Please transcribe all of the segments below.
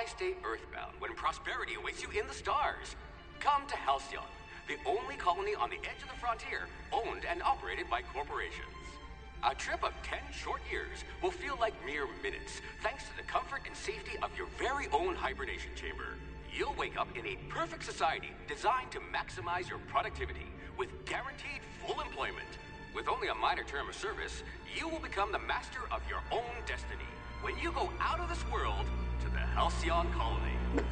Why stay earthbound when prosperity awaits you in the stars? Come to Halcyon, the only colony on the edge of the frontier, owned and operated by corporations. A trip of 10 short years will feel like mere minutes, thanks to the comfort and safety of your very own hibernation chamber. You'll wake up in a perfect society designed to maximize your productivity, with guaranteed full employment. With only a minor term of service, you will become the master of your own destiny when you go out of this world to the Halcyon colony.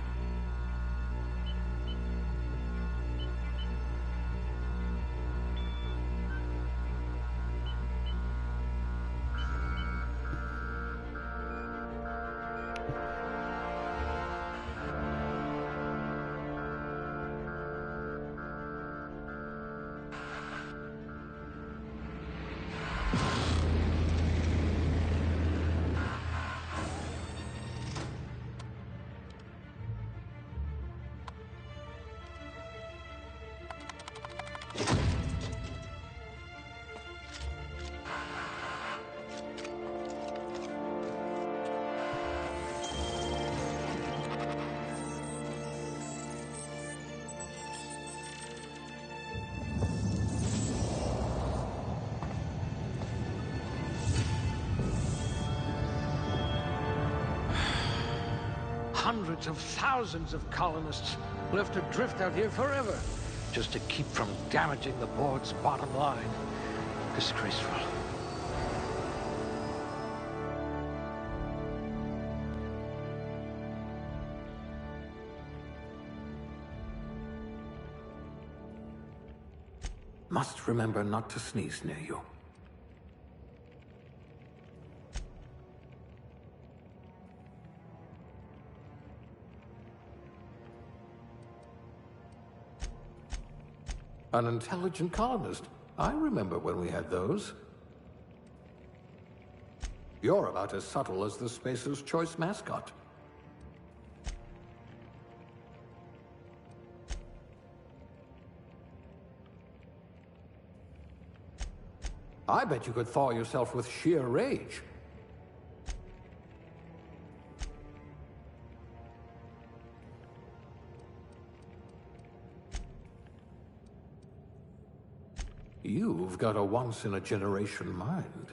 Hundreds of thousands of colonists left adrift out here forever, just to keep from damaging the board's bottom line. Disgraceful. Must remember not to sneeze near you. An intelligent colonist. I remember when we had those. You're about as subtle as the Spacer's Choice mascot. I bet you could thaw yourself with sheer rage. You've got a once-in-a-generation mind.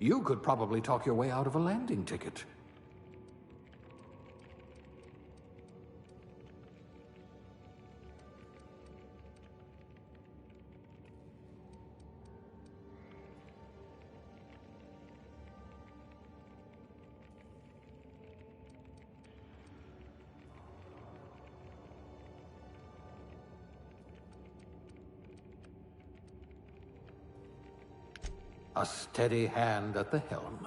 You could probably talk your way out of a landing ticket. A steady hand at the helm.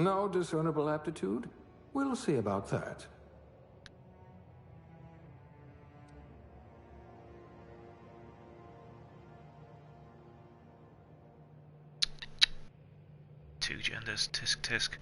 No discernible aptitude? We'll see about that. Two genders, tisk tisk.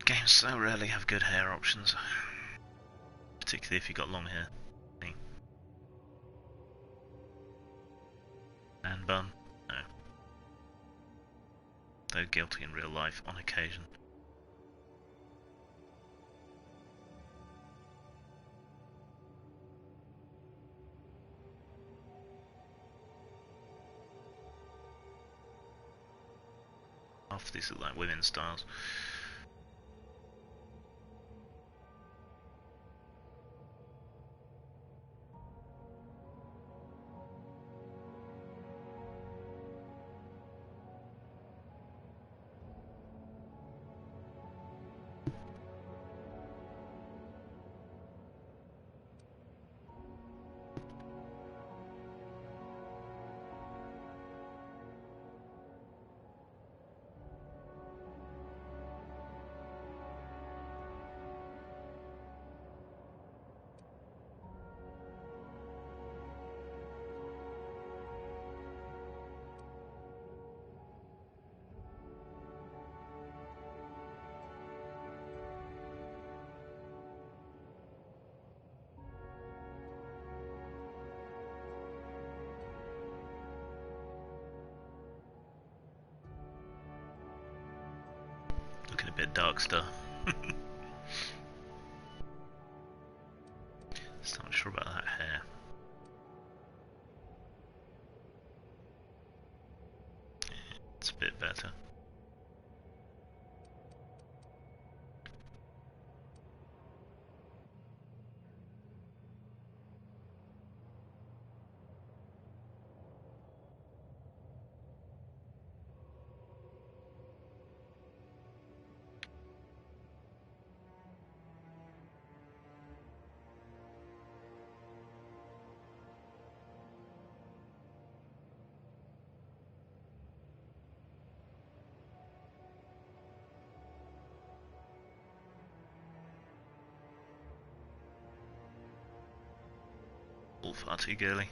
Games so rarely have good hair options, particularly if you've got long hair. And bun? No. Though guilty in real life on occasion. Half these are like women's styles. Looking a bit dark star. Still not sure about that hair. It's a bit better. All far too girly.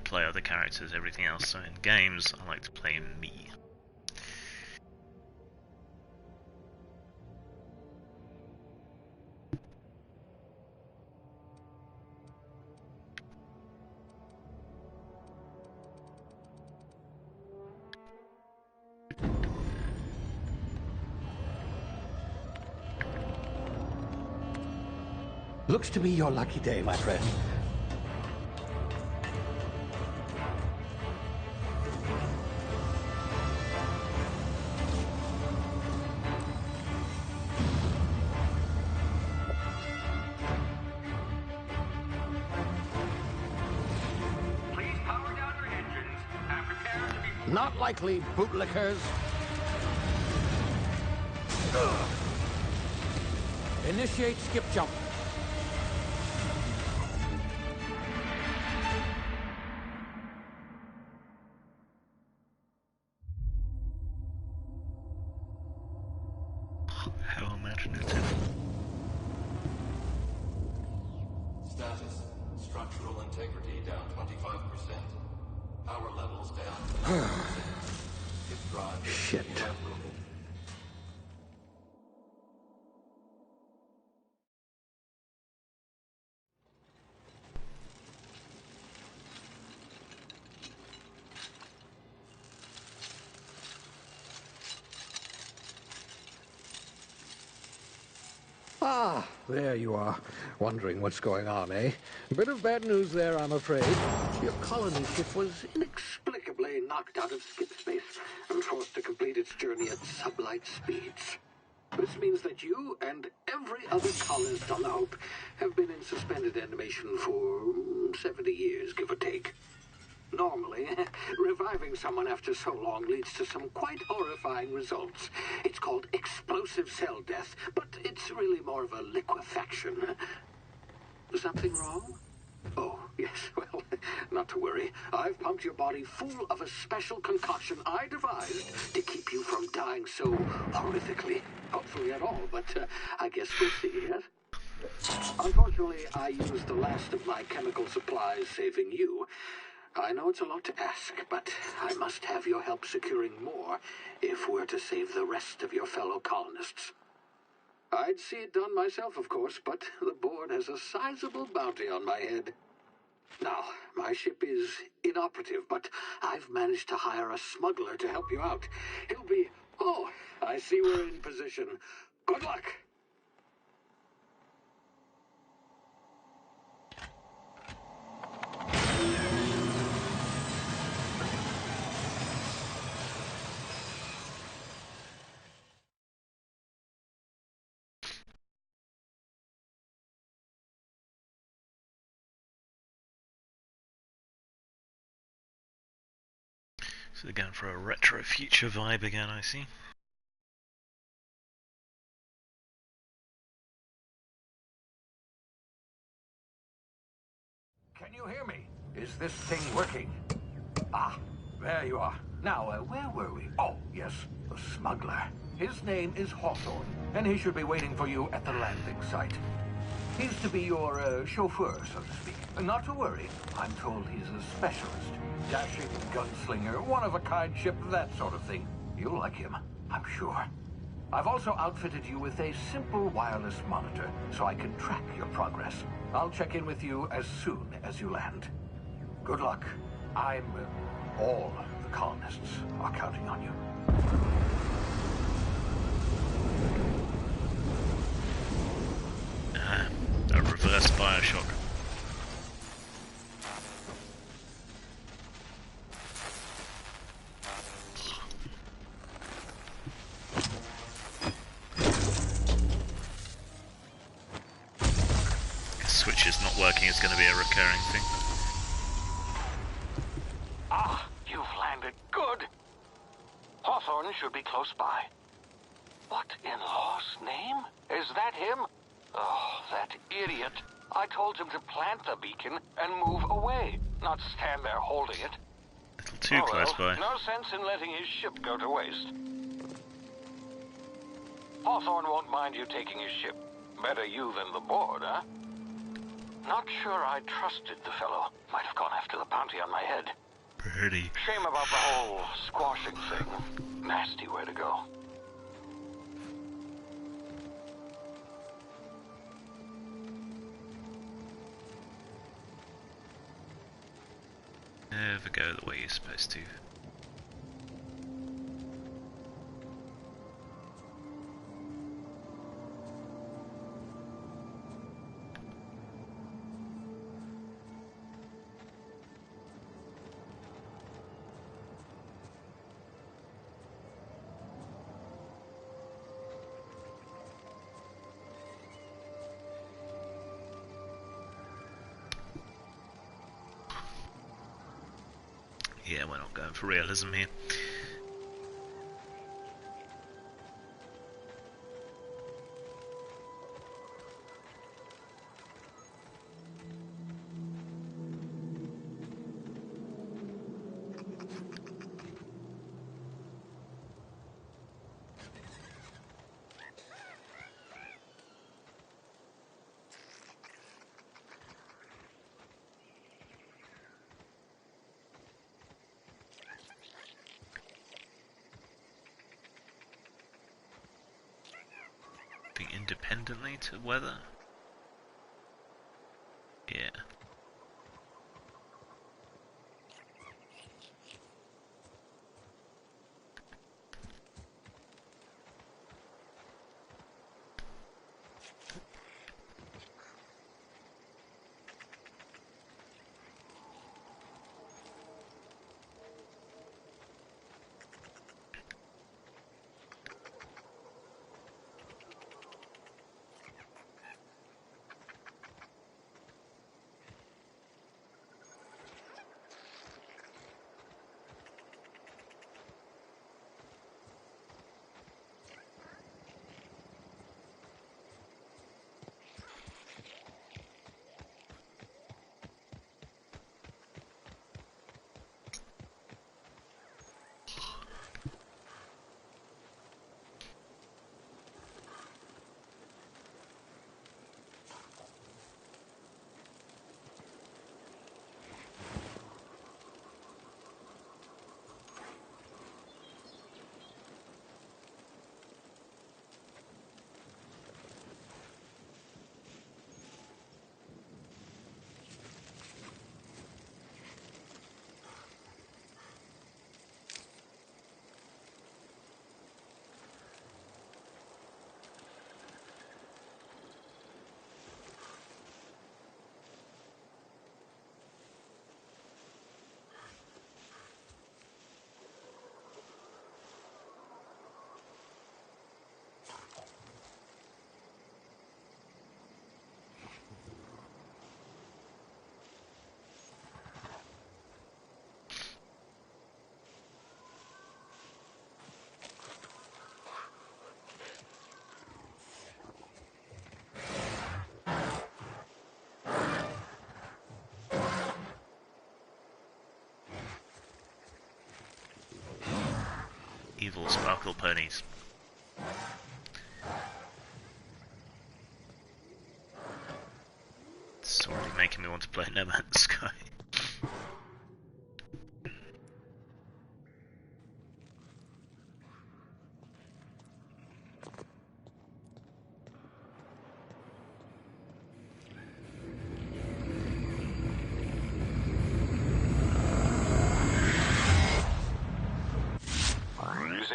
play other characters, everything else. So in games, I like to play me. Looks to be your lucky day, my friend. Please power down your engines and prepare to be... Not likely, bootlickers. Initiate skip jump. How imaginative. Status. Structural integrity down 25%. Power levels down 10%. If drive is Shit. irreparable. Ah, there you are. Wondering what's going on, eh? A bit of bad news there, I'm afraid. Your colony ship was inexplicably knocked out of skip space and forced to complete its journey at sublight speeds. This means that you and every other colonist on the Hope have been in suspended animation for 70 years, give or take. Normally, reviving someone after so long leads to some quite horrifying results. It's called explosive cell death, but it's really more of a liquefaction. Something wrong? Oh, yes, well, not to worry. I've pumped your body full of a special concoction I devised to keep you from dying so horrifically. Hopefully at all, but I guess we'll see, yes? Unfortunately, I used the last of my chemical supplies saving you. I know it's a lot to ask, but I must have your help securing more if we're to save the rest of your fellow colonists. I'd see it done myself, of course, but the board has a sizable bounty on my head. Now, my ship is inoperative, but I've managed to hire a smuggler to help you out. He'll be... Oh, I see we're in position. Good luck! So they're going for a retro future vibe again, I see. Can you hear me? Is this thing working? Ah, there you are. Now, where were we? Oh, yes, the smuggler. His name is Hawthorne, and he should be waiting for you at the landing site. He's to be your chauffeur, so to speak. Not to worry, I'm told he's a specialist. Dashing gunslinger, one-of-a-kind ship, that sort of thing. You'll like him, I'm sure. I've also outfitted you with a simple wireless monitor, so I can track your progress. I'll check in with you as soon as you land. Good luck. All the colonists are counting on you. A reverse Bioshock. Switch is not working, it's going to be a recurring thing. Ah, you've landed. Good. Hawthorne should be close by. What in law's name? Is that him? Oh, that idiot. I told him to plant the beacon and move away, not stand there holding it. A little too close by. No sense in letting his ship go to waste. Hawthorne won't mind you taking his ship. Better you than the board, huh? Not sure I trusted the fellow. Might have gone after the bounty on my head. Pretty. Shame about the whole squashing thing. Nasty way to go. Never go the way you're supposed to. Yeah, we're not going for realism here. Independently to weather? Yeah. Evil sparkle ponies. It's already making me want to play No Man's Sky.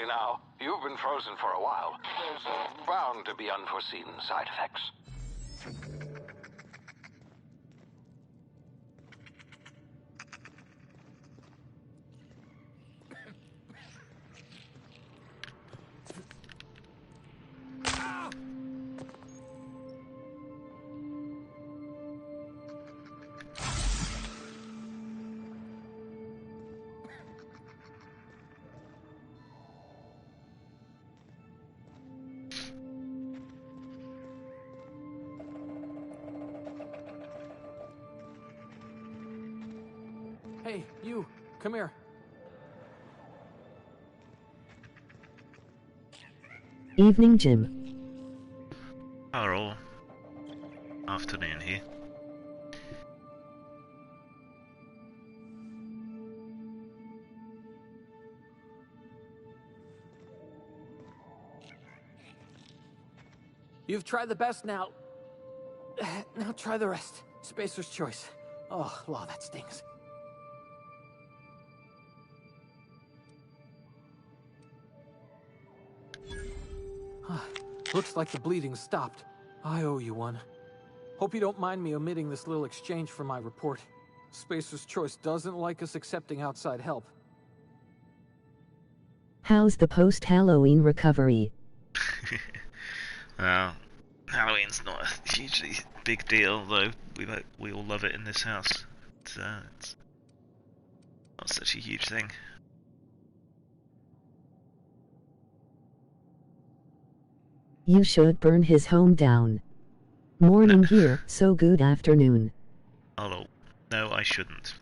Now, you've been frozen for a while. There's bound to be unforeseen side effects. Hey, you, come here. Evening, Jim. Or afternoon here. You've tried the best now. Now try the rest. Spacer's choice. Oh, law, that stings. Looks like the bleeding stopped. I owe you one. Hope you don't mind me omitting this little exchange from my report. Spacer's choice doesn't like us accepting outside help. How's the post-Halloween recovery? Well, Halloween's not a hugely big deal, though we all love it in this house. It's not such a huge thing. You should burn his home down. Morning here, so good afternoon. Oh, no, I shouldn't.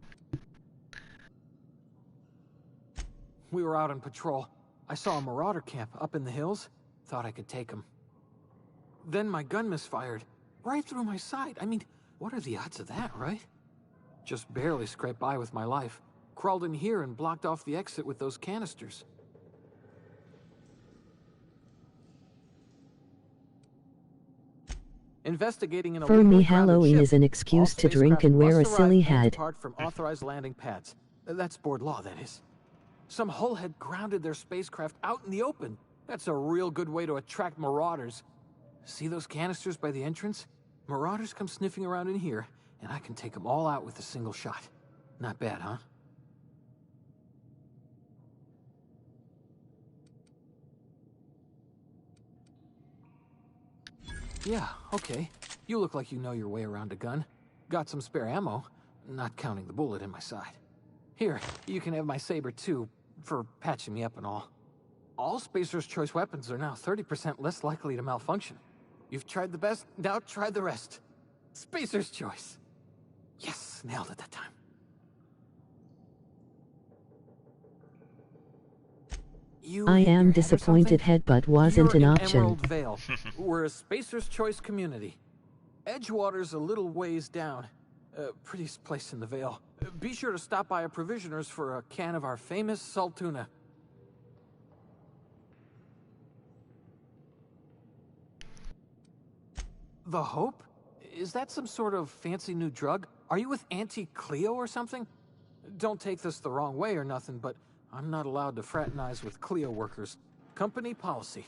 We were out on patrol. I saw a marauder camp up in the hills. Thought I could take him. Then my gun misfired. Right through my side. I mean, what are the odds of that, right? Just barely scraped by with my life. Crawled in here and blocked off the exit with those canisters. Investigating an For me, illegally grounded Halloween ship. is an excuse All to drink spacecraft and wear a must arrive silly and hat. depart from authorized landing pads. That's board law, that is. Some hull had grounded their spacecraft out in the open. That's a real good way to attract marauders. See those canisters by the entrance? Marauders come sniffing around in here, and I can take them all out with a single shot. Not bad, huh? Yeah, okay. You look like you know your way around a gun. Got some spare ammo, not counting the bullet in my side. Here, you can have my saber too, for patching me up and all. All Spacer's choice weapons are now 30% less likely to malfunction. You've tried the best, now try the rest. Spacer's choice. Yes, nailed it that time. I am disappointed headbutt wasn't an option. Emerald Vale. We're a Spacer's Choice community. Edgewater's a little ways down. Prettiest place in the Vale. Be sure to stop by a provisioner's for a can of our famous salt tuna. The Hope? Is that some sort of fancy new drug? Are you with Auntie Cleo or something? Don't take this the wrong way or nothing, but I'm not allowed to fraternize with Cleo workers. Company policy.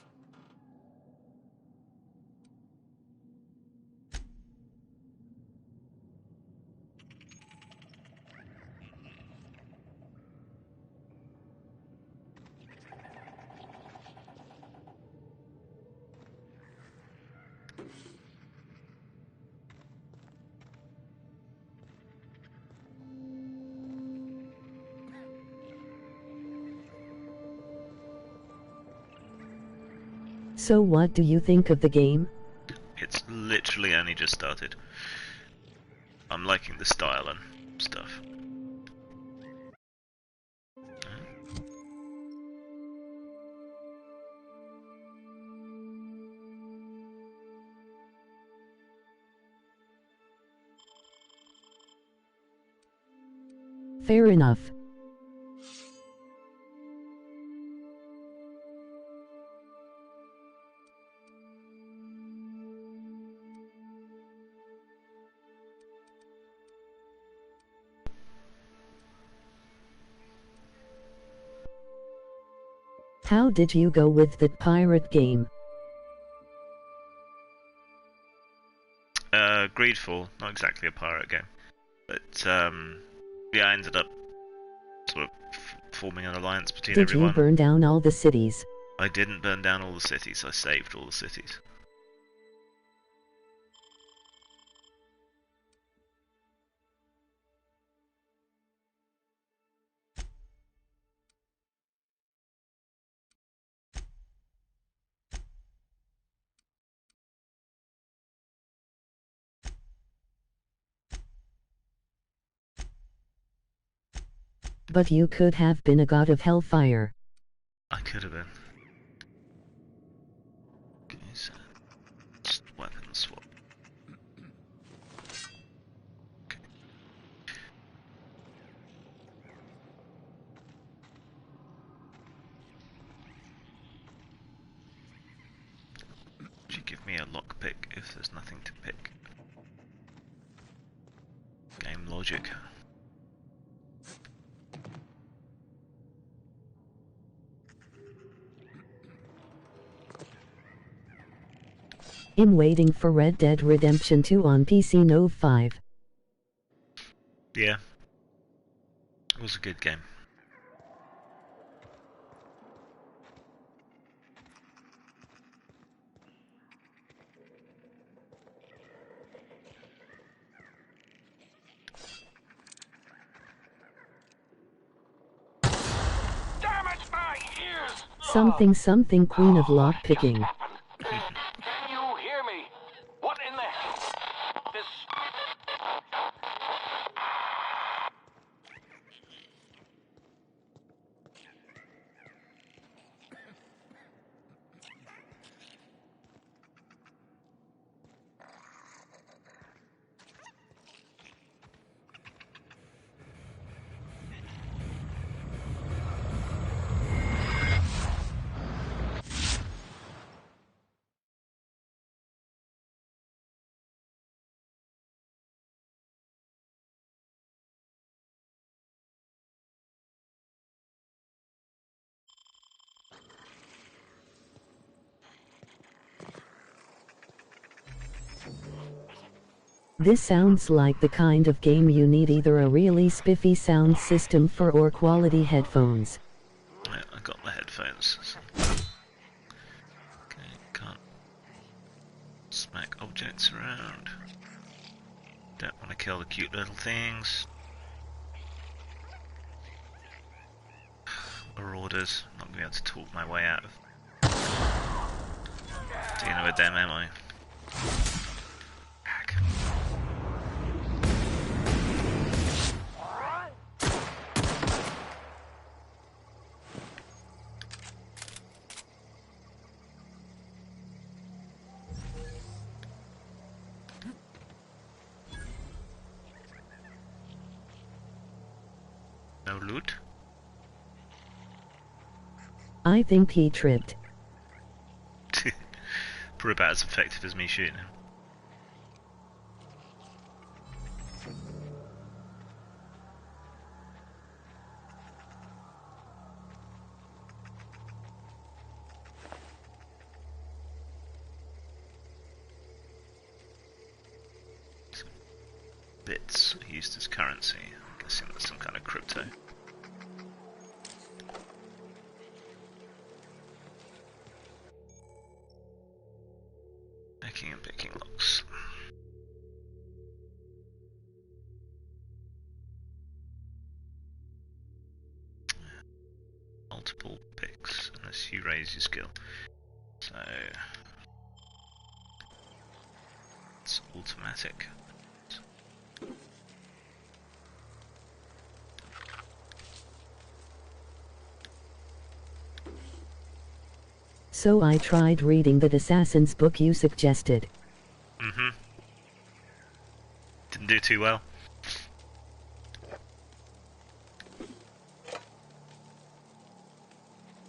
So what do you think of the game? It's literally only just started. I'm liking the style and stuff. Fair enough. How did you go with that pirate game? Greedfall, not exactly a pirate game, but yeah, I ended up sort of forming an alliance between Did everyone. you burn down all the cities? I didn't burn down all the cities, I saved all the cities. But you could have been a god of hellfire. I could have been. Okay, so just weapon swap. Okay. Would you give me a lockpick if there's nothing to pick? Game logic. I'm waiting for Red Dead Redemption 2 on PC No 5. Yeah. It was a good game. Damage my ears! Something something queen of lockpicking. Can you hear me? What in the hell? This... This sounds like the kind of game you need either a really spiffy sound system for or quality headphones. Yeah, I got the headphones. Okay, can't smack objects around. Don't want to kill the cute little things. Marauders. Not gonna be able to talk my way out of dealing with them, am I? Heck. No loot? I think he tripped. Probably about as effective as me shooting him. Some bits used as currency. I'm guessing that's some kind of crypto. Picking and picking locks. Multiple picks unless you raise your skill. So it's automatic. So I tried reading that assassin's book you suggested. Mm-hmm. Didn't do too well.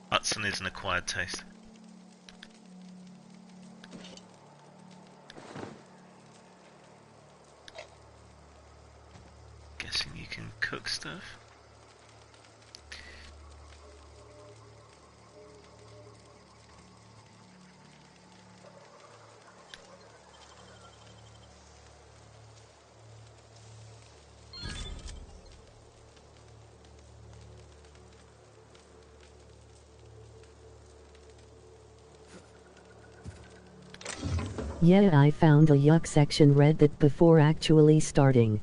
Hudson is an acquired taste. Guessing you can cook stuff? Yeah, I found a yuck section read that before actually starting.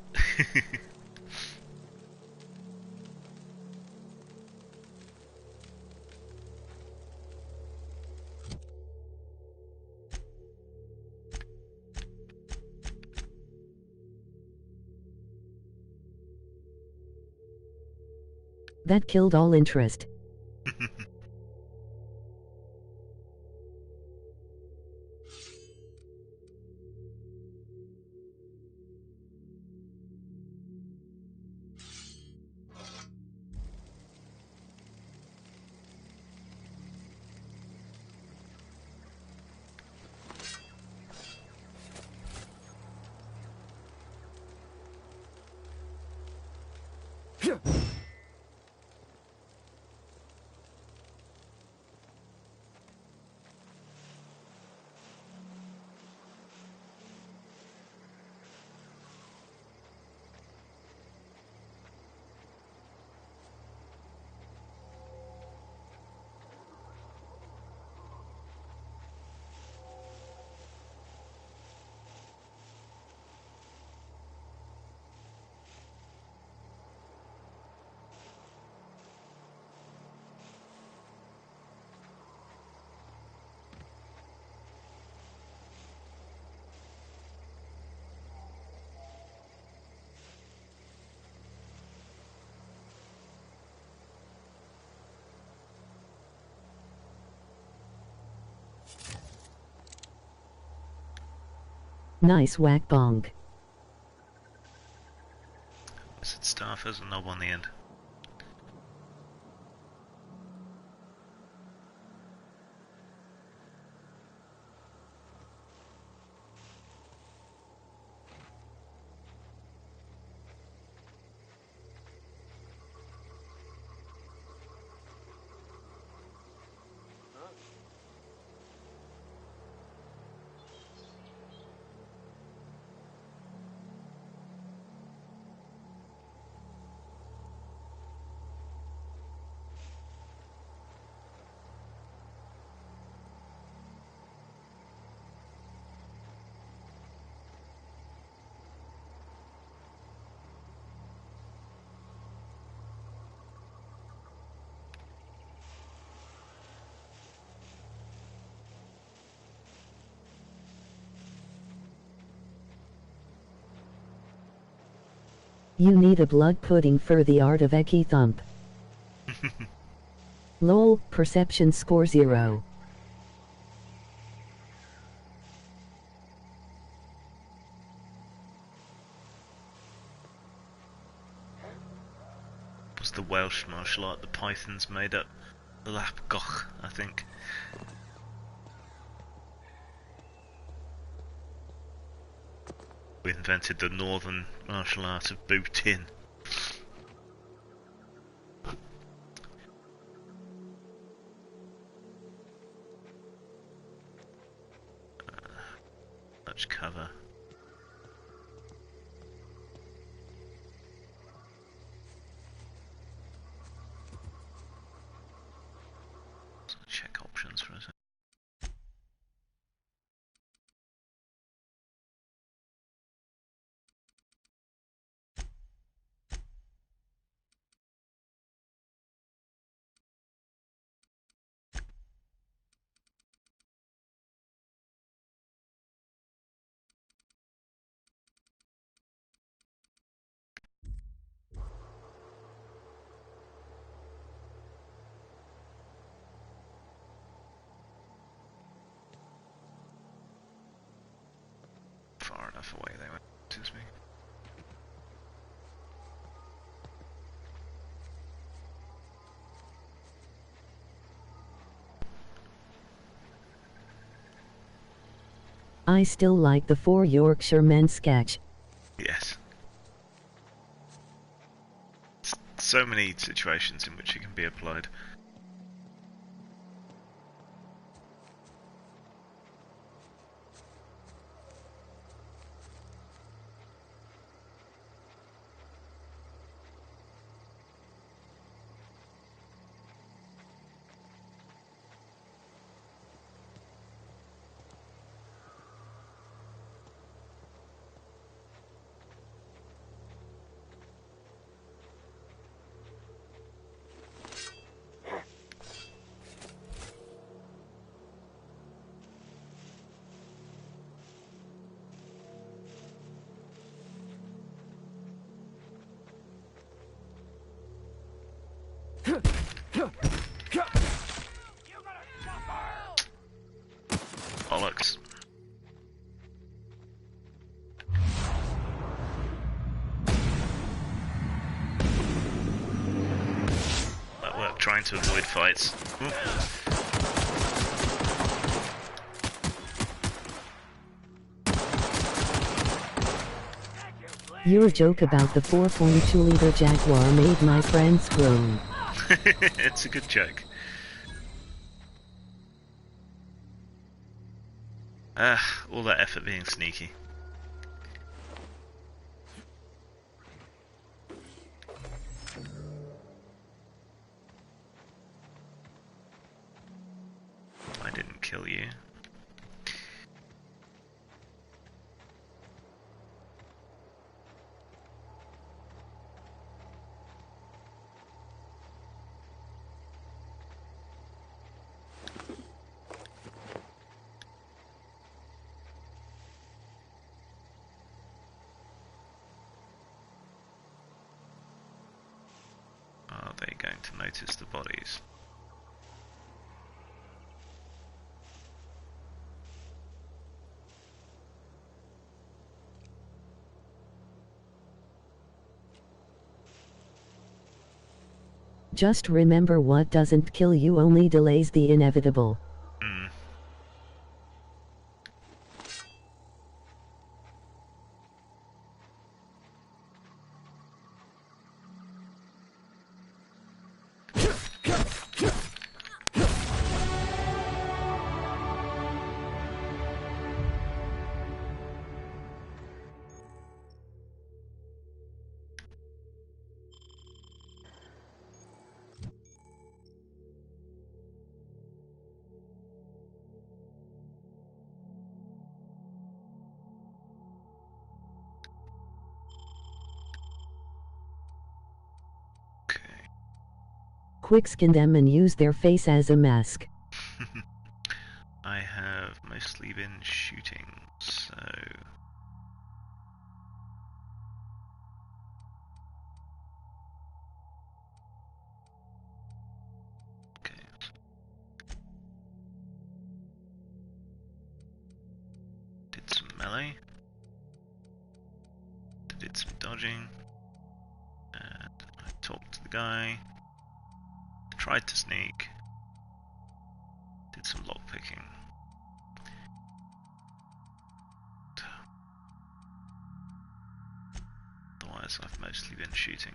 That killed all interest. Nice whack bong. Is it staff? There's a knob on the end. You need a blood pudding for the art of Eki Thump. Lol, perception score 0. Was the Welsh martial art the Pythons made up? The Lapgoch, I think. We invented the northern martial art of boot-in. Much cover. Check options for a second. Far enough away they went, excuse me. I still like the 4 Yorkshire men sketch. Yes. So many situations in which it can be applied. Bollocks. That worked, trying to avoid fights. Ooh. Your joke about the 4.2-liter Jaguar made my friends groan. It's a good joke. All that effort being sneaky. I didn't kill you. Are they going to notice the bodies? Just remember, what doesn't kill you only delays the inevitable. Hmm. Quick skin them and use their face as a mask. I have mostly been shooting, so... Okay. Did some melee. Did some dodging. And I talked to the guy. Tried to sneak. Did some lockpicking. Otherwise, I've mostly been shooting.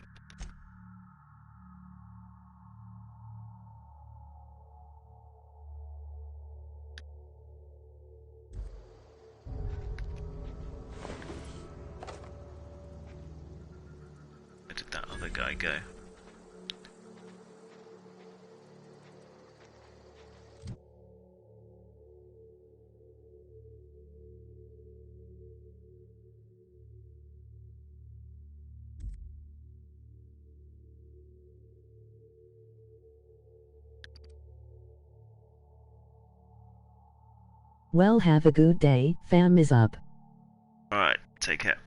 Where did that other guy go? Well, have a good day, fam is up. Alright, take care.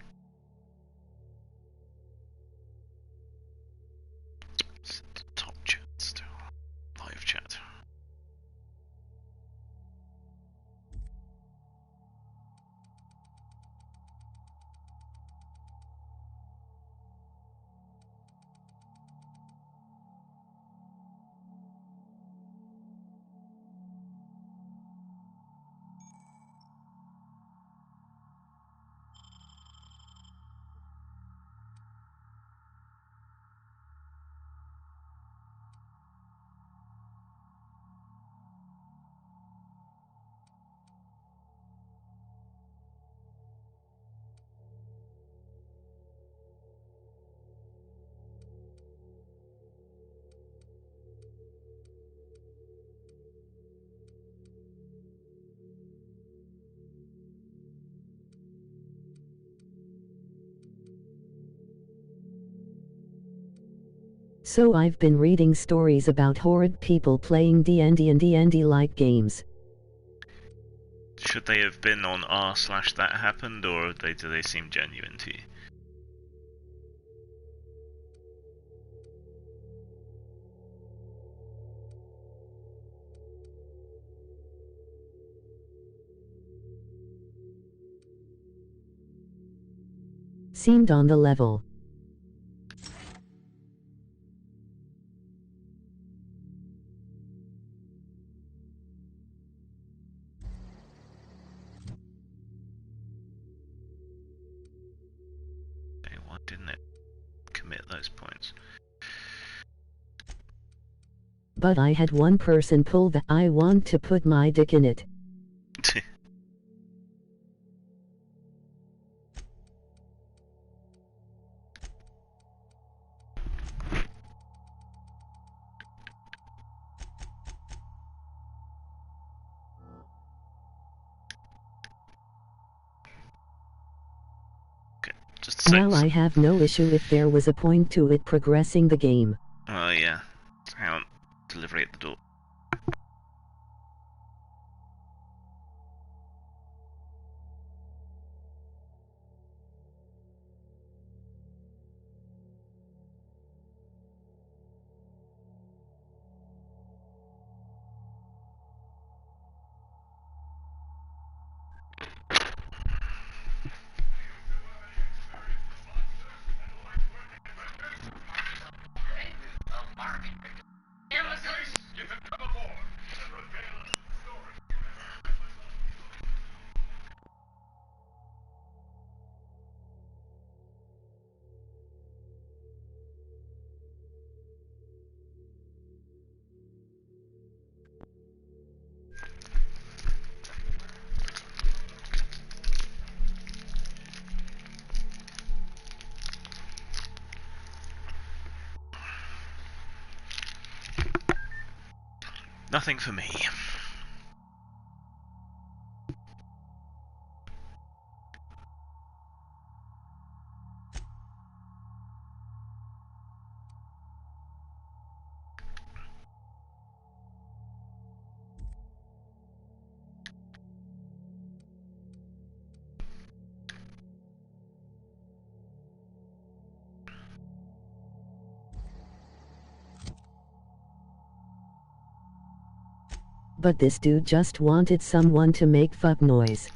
Top chat still. Live chat. So I've been reading stories about horrid people playing D&D and D&D-like games. Should they have been on r/that happened, or do they seem genuine to you? Seemed on the level. But I had one person pull the I want to put my dick in it. Okay, just so. Well, I have no issue if there was a point to it progressing the game. Oh yeah. Hang on. Delivery at the door. Nothing for me. But this dude just wanted someone to make fuck noise.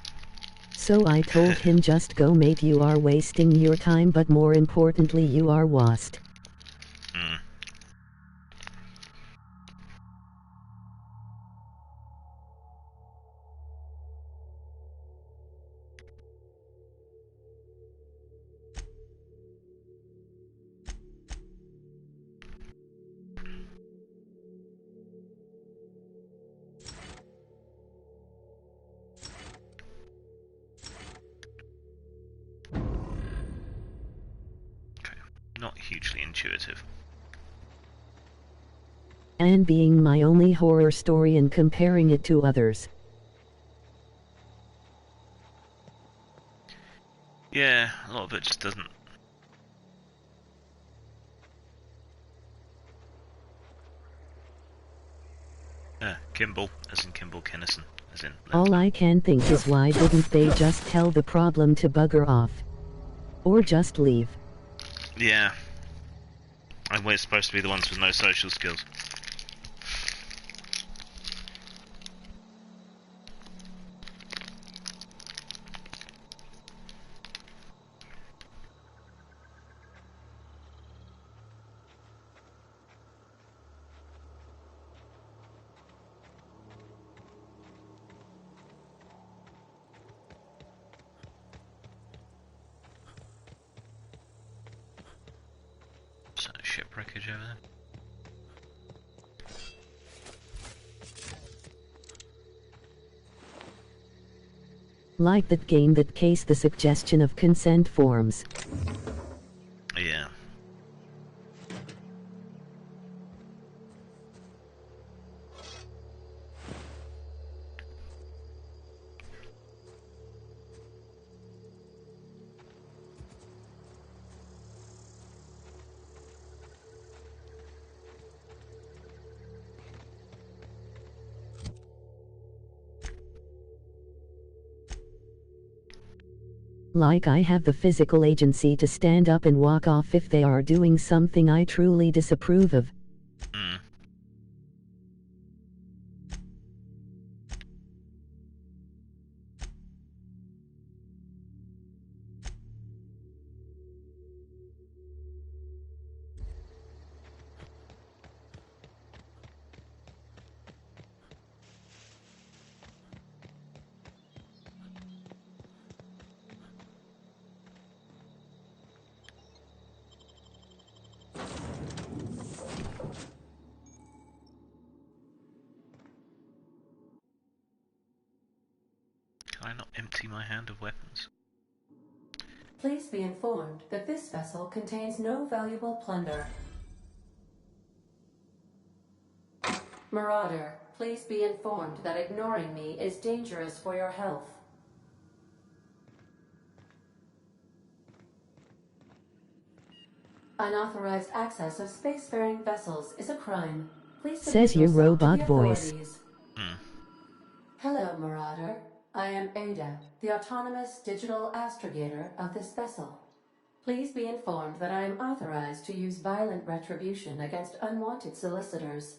So I told him, just go mate, you are wasting your time, but more importantly you are wasted. Not hugely intuitive. And being my only horror story and comparing it to others. Yeah, a lot of it just doesn't. Kimball, as in Kimball Kennison, as in. All I can think is, why didn't they just tell the problem to bugger off? Or just leave? Yeah. And we're supposed to be the ones with no social skills. Is that a ship wreckage over there? Like that game that cased the suggestion of consent forms. Yeah. Like I have the physical agency to stand up and walk off if they are doing something I truly disapprove of. not empty my hand of weapons? Please be informed that this vessel contains no valuable plunder. Marauder, please be informed that ignoring me is dangerous for your health. Unauthorized access of spacefaring vessels is a crime. Please Says submit your yourself to robot the voice. authorities. Hello, Marauder. I am Ada, the autonomous digital astrogator of this vessel. Please be informed that I am authorized to use violent retribution against unwanted solicitors.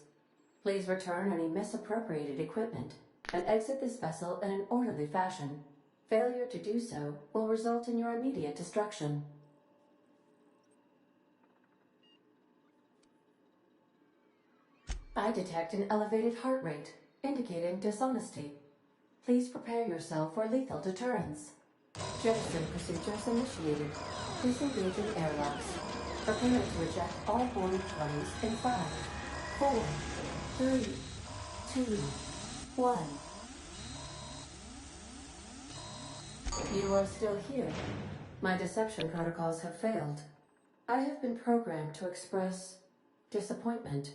Please return any misappropriated equipment and exit this vessel in an orderly fashion. Failure to do so will result in your immediate destruction. I detect an elevated heart rate, indicating dishonesty. Please prepare yourself for lethal deterrence. Jettison procedures initiated. Please engage in airlocks. Prepare to eject all boarding parties in 5, 4, 3, 2, 1. You are still here. My deception protocols have failed. I have been programmed to express disappointment.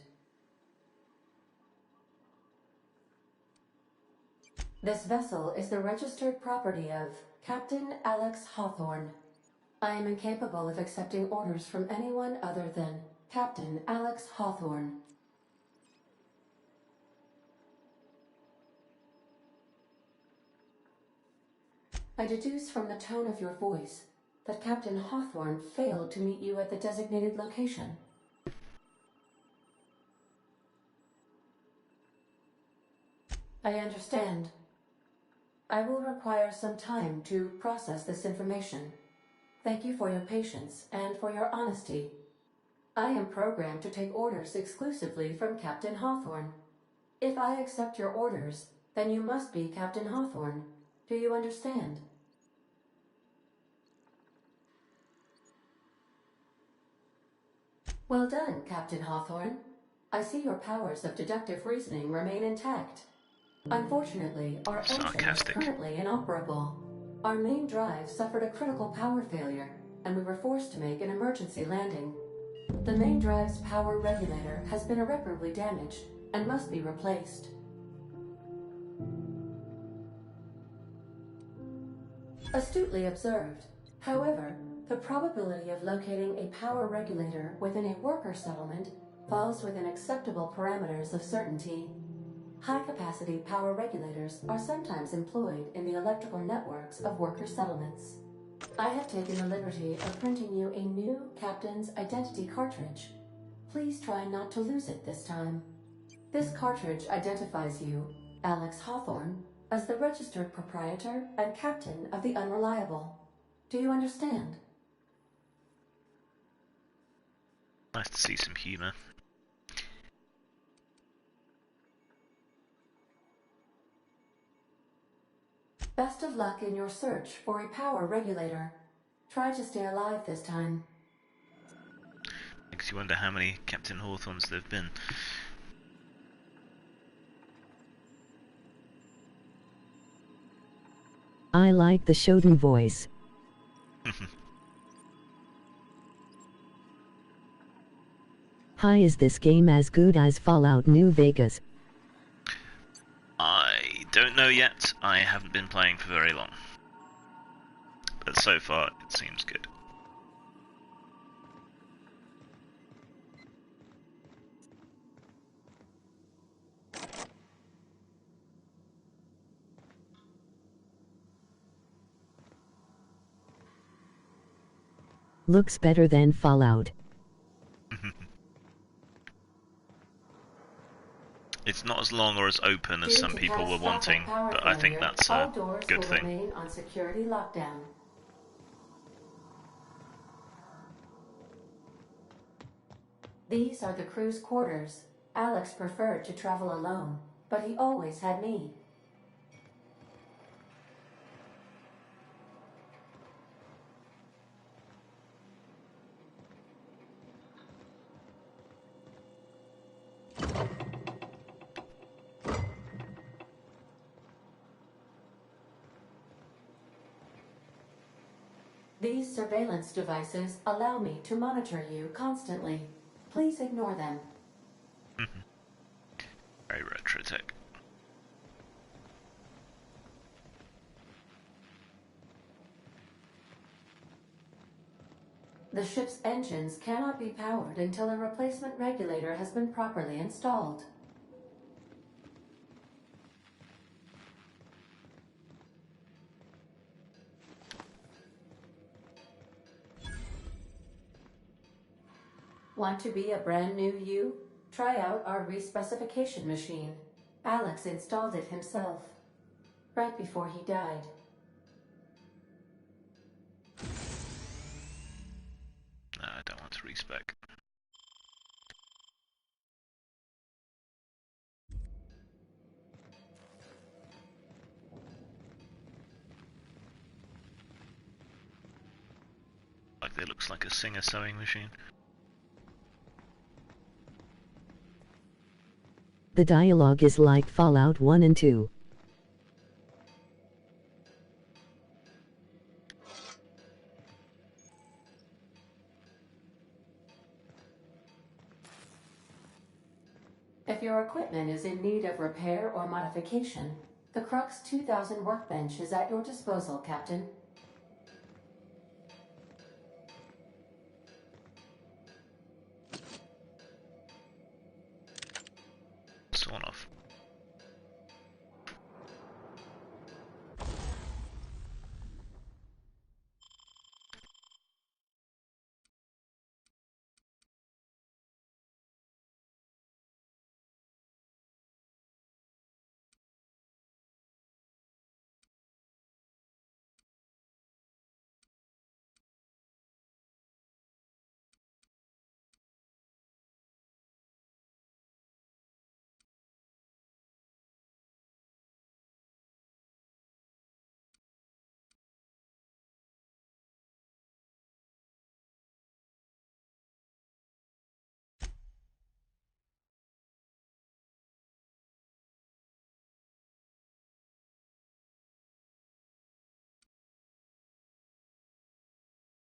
This vessel is the registered property of Captain Alex Hawthorne. I am incapable of accepting orders from anyone other than Captain Alex Hawthorne. I deduce from the tone of your voice that Captain Hawthorne failed to meet you at the designated location. I understand. I will require some time to process this information. Thank you for your patience and for your honesty. I am programmed to take orders exclusively from Captain Hawthorne. If I accept your orders, then you must be Captain Hawthorne. Do you understand? Well done, Captain Hawthorne. I see your powers of deductive reasoning remain intact. Unfortunately, our engine is currently inoperable. Our main drive suffered a critical power failure, and we were forced to make an emergency landing. The main drive's power regulator has been irreparably damaged and must be replaced. Astutely observed. However, the probability of locating a power regulator within a worker settlement falls within acceptable parameters of certainty. High-capacity power regulators are sometimes employed in the electrical networks of worker settlements. I have taken the liberty of printing you a new Captain's Identity cartridge. Please try not to lose it this time. This cartridge identifies you, Alex Hawthorne, as the registered proprietor and captain of the Unreliable. Do you understand? Nice to see some humour. Best of luck in your search for a power regulator. Try to stay alive this time. Makes you wonder how many Captain Hawthorns there have been. I like the Shoten voice. Hi, is this game as good as Fallout New Vegas? I don't know yet. I haven't been playing for very long. But so far, it seems good. Looks better than Fallout. It's not as long or as open as some people were wanting, but I think that's a good thing. Remain on security lockdown. These are the crew's quarters. Alex preferred to travel alone, but he always had me. These surveillance devices allow me to monitor you constantly. Please ignore them. Very retro tech. The ship's engines cannot be powered until a replacement regulator has been properly installed. Want to be a brand new you? Try out our respecification machine. Alex installed it himself, right before he died. No, I don't want to respec. Like it looks like a Singer sewing machine. The dialogue is like Fallout 1 and 2. If your equipment is in need of repair or modification, the Crux 2000 workbench is at your disposal, Captain. Sworn off.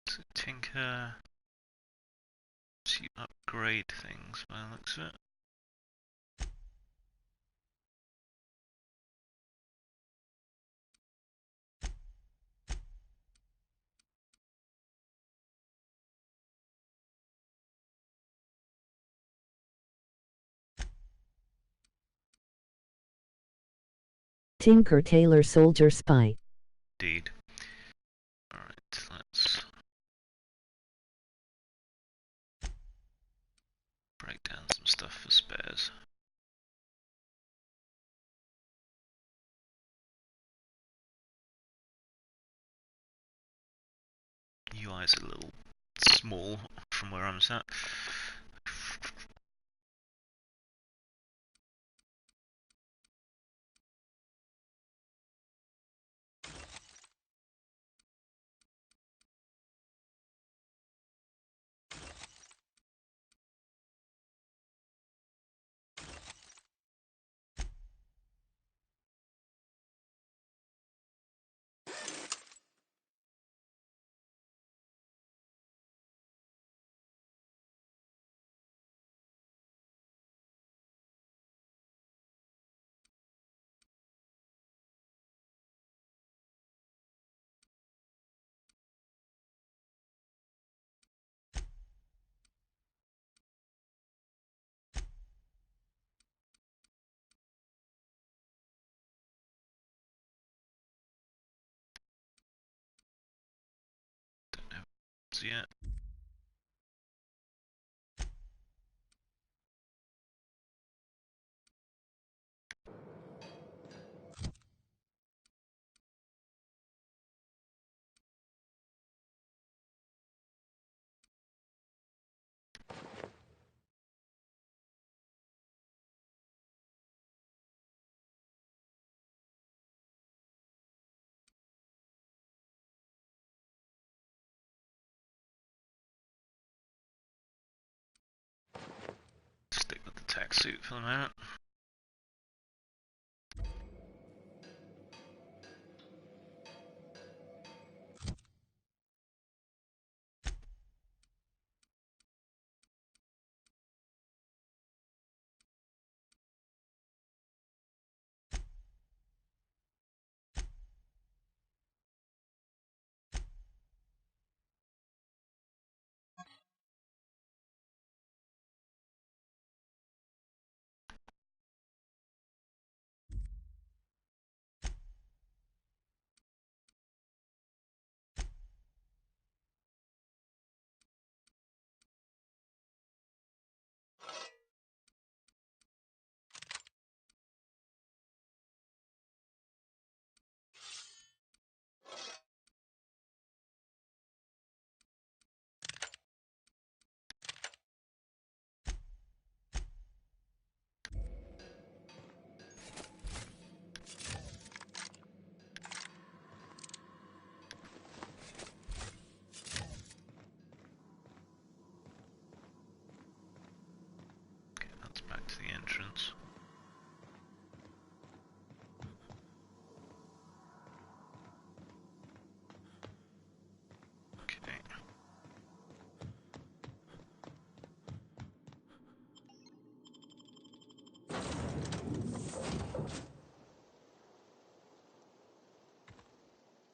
So tinker to upgrade things by the looks of it. Tinker Tailor Soldier Spy. Indeed. Alright, let's break down some stuff for spares. UI is a little small from where I'm sat. So yeah. Stick with the tech suit for the moment.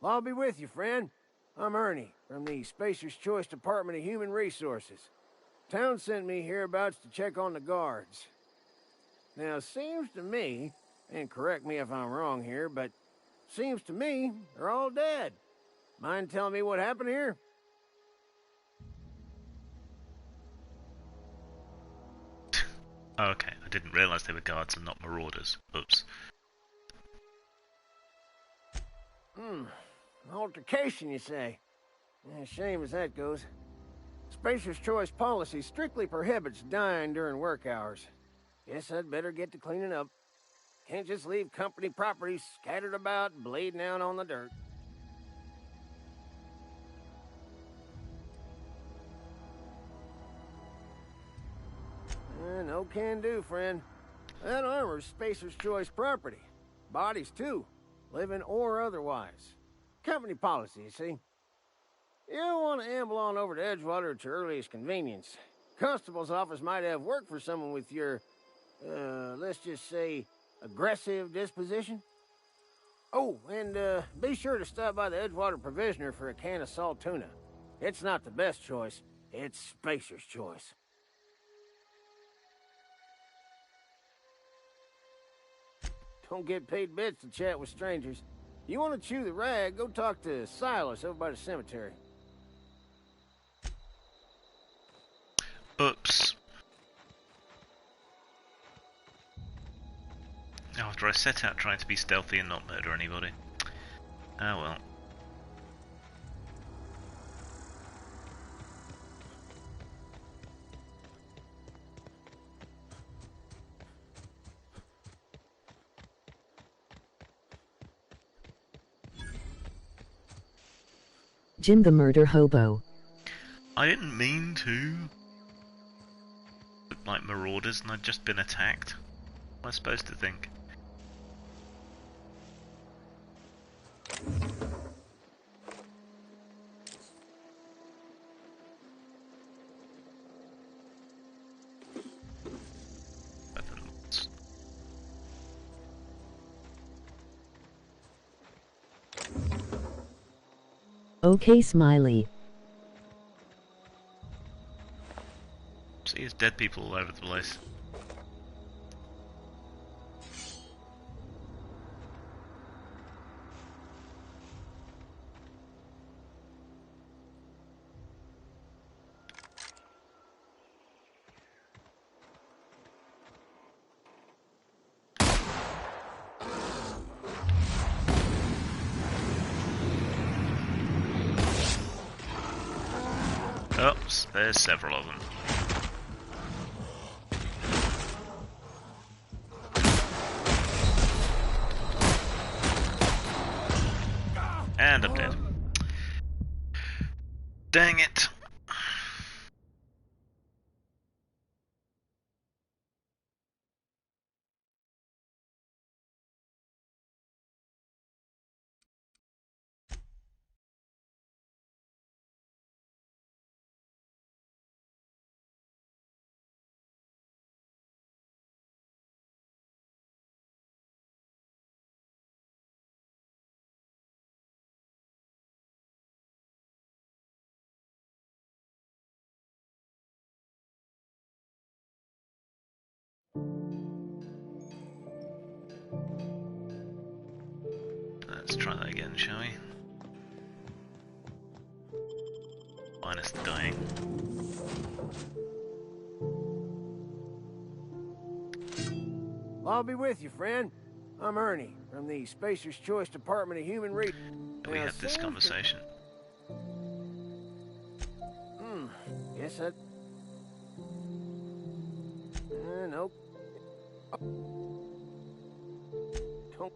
I'll be with you, friend. I'm Ernie, from the Spacer's Choice Department of Human Resources. Town sent me hereabouts to check on the guards. Now, it seems to me, and correct me if I'm wrong here, but seems to me they're all dead. Mind telling me what happened here? Oh, okay, I didn't realise they were guards and not marauders. Oops. Altercation, you say? Yeah, shame as that goes. Spacer's Choice policy strictly prohibits dying during work hours. Guess I'd better get to cleaning up. Can't just leave company property scattered about, bleeding out on the dirt. No can do, friend. That armor's Spacer's Choice property. Bodies, too. Living or otherwise. Company policy, you see. You don't want to amble on over to Edgewater at your earliest convenience. Constable's office might have work for someone with your, let's just say, aggressive disposition. Oh, and be sure to stop by the Edgewater Provisioner for a can of salt tuna. It's not the best choice. It's Spacer's Choice. Don't get paid bits to chat with strangers. You want to chew the rag, go talk to Silas over by the cemetery. Oops. After I set out trying to be stealthy and not murder anybody. Ah well. Jim the murder hobo. I didn't mean to. Look like marauders and I'd just been attacked. What am I supposed to think? Weapons. Okay, Smiley. See, there's dead people all over the place. Oops, there's several of them. And I'm dead. Dang it. Let's try that again, shall we? Minus the dying. I'll be with you, friend. I'm Ernie, from the Spacer's Choice Department of Human Resources. We had this conversation. Guess that... nope. Don't...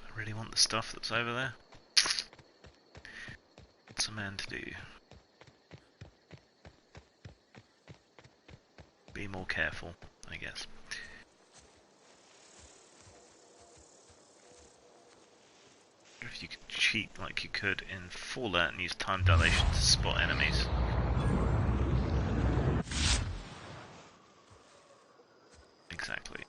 I really want the stuff that's over there. What's a man to do? be more careful, I guess. If you could cheat like you could in Fallout and use time dilation to spot enemies. Exactly.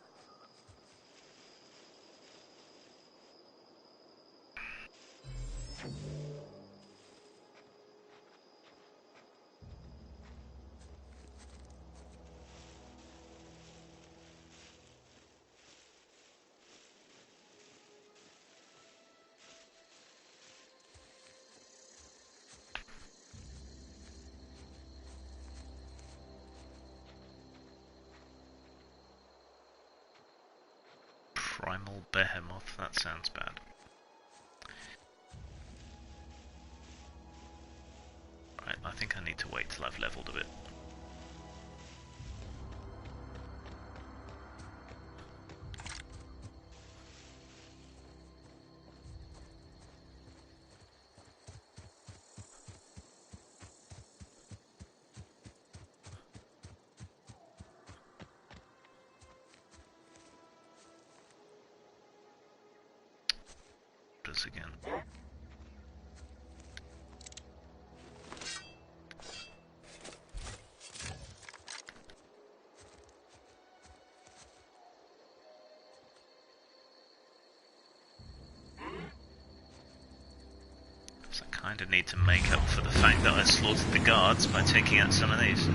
Primal Behemoth, that sounds bad. Right, I think I need to wait till I've leveled a bit. Again. So I kind of need to make up for the fact that I slaughtered the guards by taking out some of these.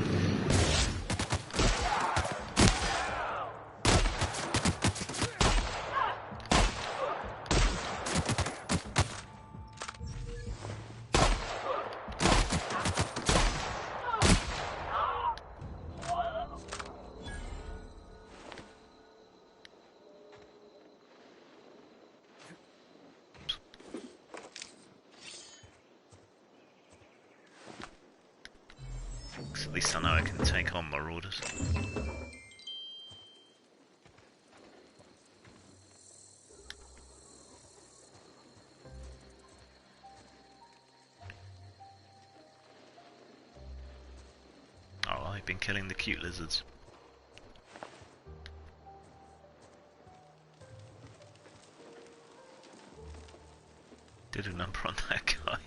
At least I know I can take on marauders. Oh, I've been killing the cute lizards. Did a number on that guy.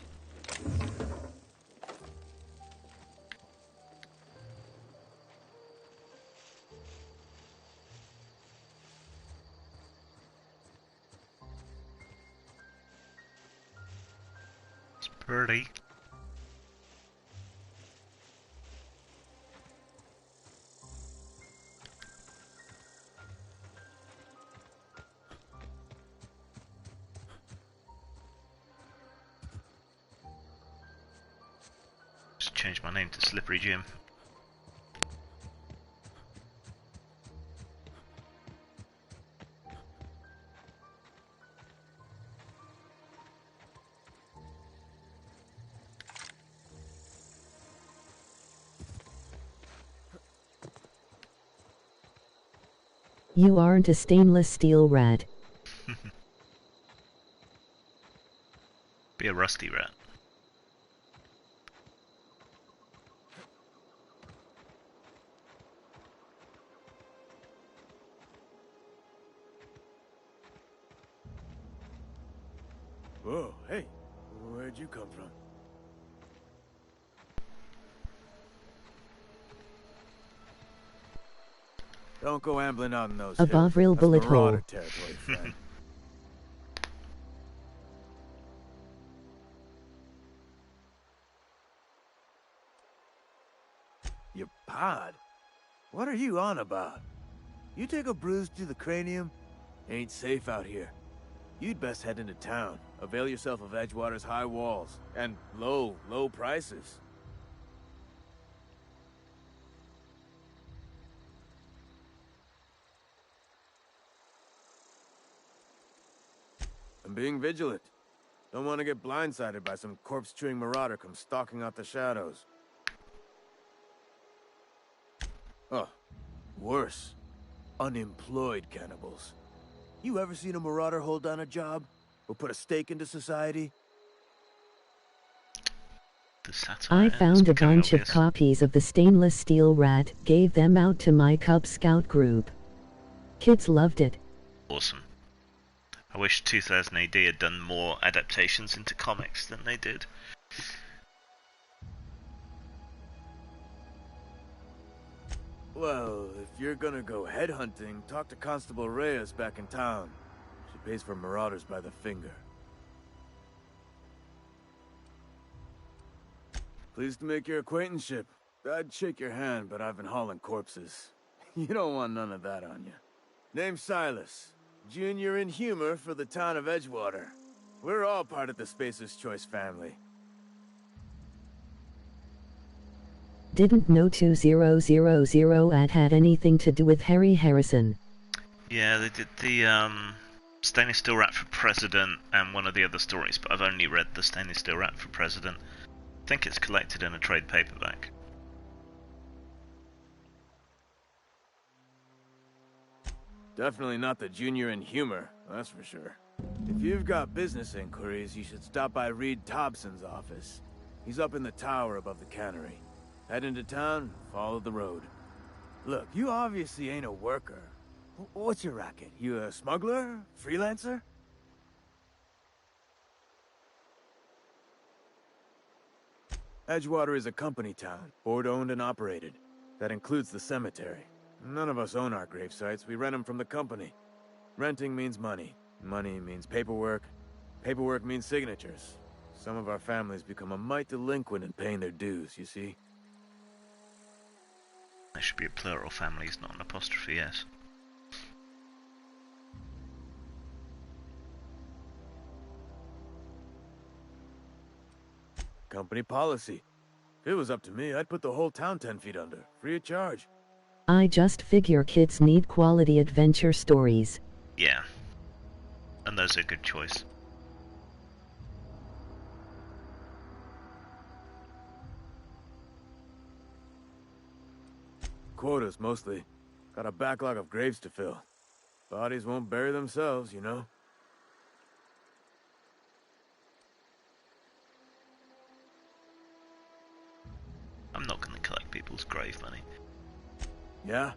Pretty. Just change my name to Slippery Jim. You aren't a stainless steel rat. Be a rusty rat. Whoa, hey, where'd you come from? Don't go ambling out in those A hills. Bovril That's bullet marauder hole. territory, friend. Your pod? What are you on about? You take a bruise to the cranium? Ain't safe out here. You'd best head into town. Avail yourself of Edgewater's high walls. And low prices. I'm being vigilant. Don't want to get blindsided by some corpse-chewing marauder come stalking out the shadows. Oh, worse. Unemployed cannibals. You ever seen a marauder hold down a job? Or put a stake into society? The satire I is found a becoming bunch of obvious. copies of the stainless steel rat, gave them out to my Cub Scout group. Kids loved it. Awesome. I wish 2000 AD had done more adaptations into comics than they did. Well, if you're gonna go headhunting, talk to Constable Reyes back in town. She pays for marauders by the finger. Pleased to make your acquaintanceship. I'd shake your hand, but I've been hauling corpses. You don't want none of that on you. Name's Silas. Junior in humor for the town of Edgewater. We're all part of the Spacer's Choice family. Didn't know 2000 had anything to do with Harry Harrison. Yeah, they did the Stainless Steel Rat for President and one of the other stories, but I've only read the Stainless Steel Rat for President. I think it's collected in a trade paperback. Definitely not the junior in humor, that's for sure. If you've got business inquiries, you should stop by Reed Thompson's office. He's up in the tower above the cannery. Head into town, follow the road. Look, you obviously ain't a worker. What's your racket? You a smuggler? Freelancer? Edgewater is a company town, board-owned and operated. That includes the cemetery. None of us own our grave sites, we rent them from the company. Renting means money. Money means paperwork. Paperwork means signatures. Some of our families become a mite delinquent in paying their dues, you see? There should be a plural families, not an apostrophe S. Company policy. If it was up to me, I'd put the whole town 10 feet under, free of charge. I just figure kids need quality adventure stories. Yeah. And those are a good choice. Quotas, mostly. Got a backlog of graves to fill. Bodies won't bury themselves, you know? I'm not going to collect people's grave money. Yeah?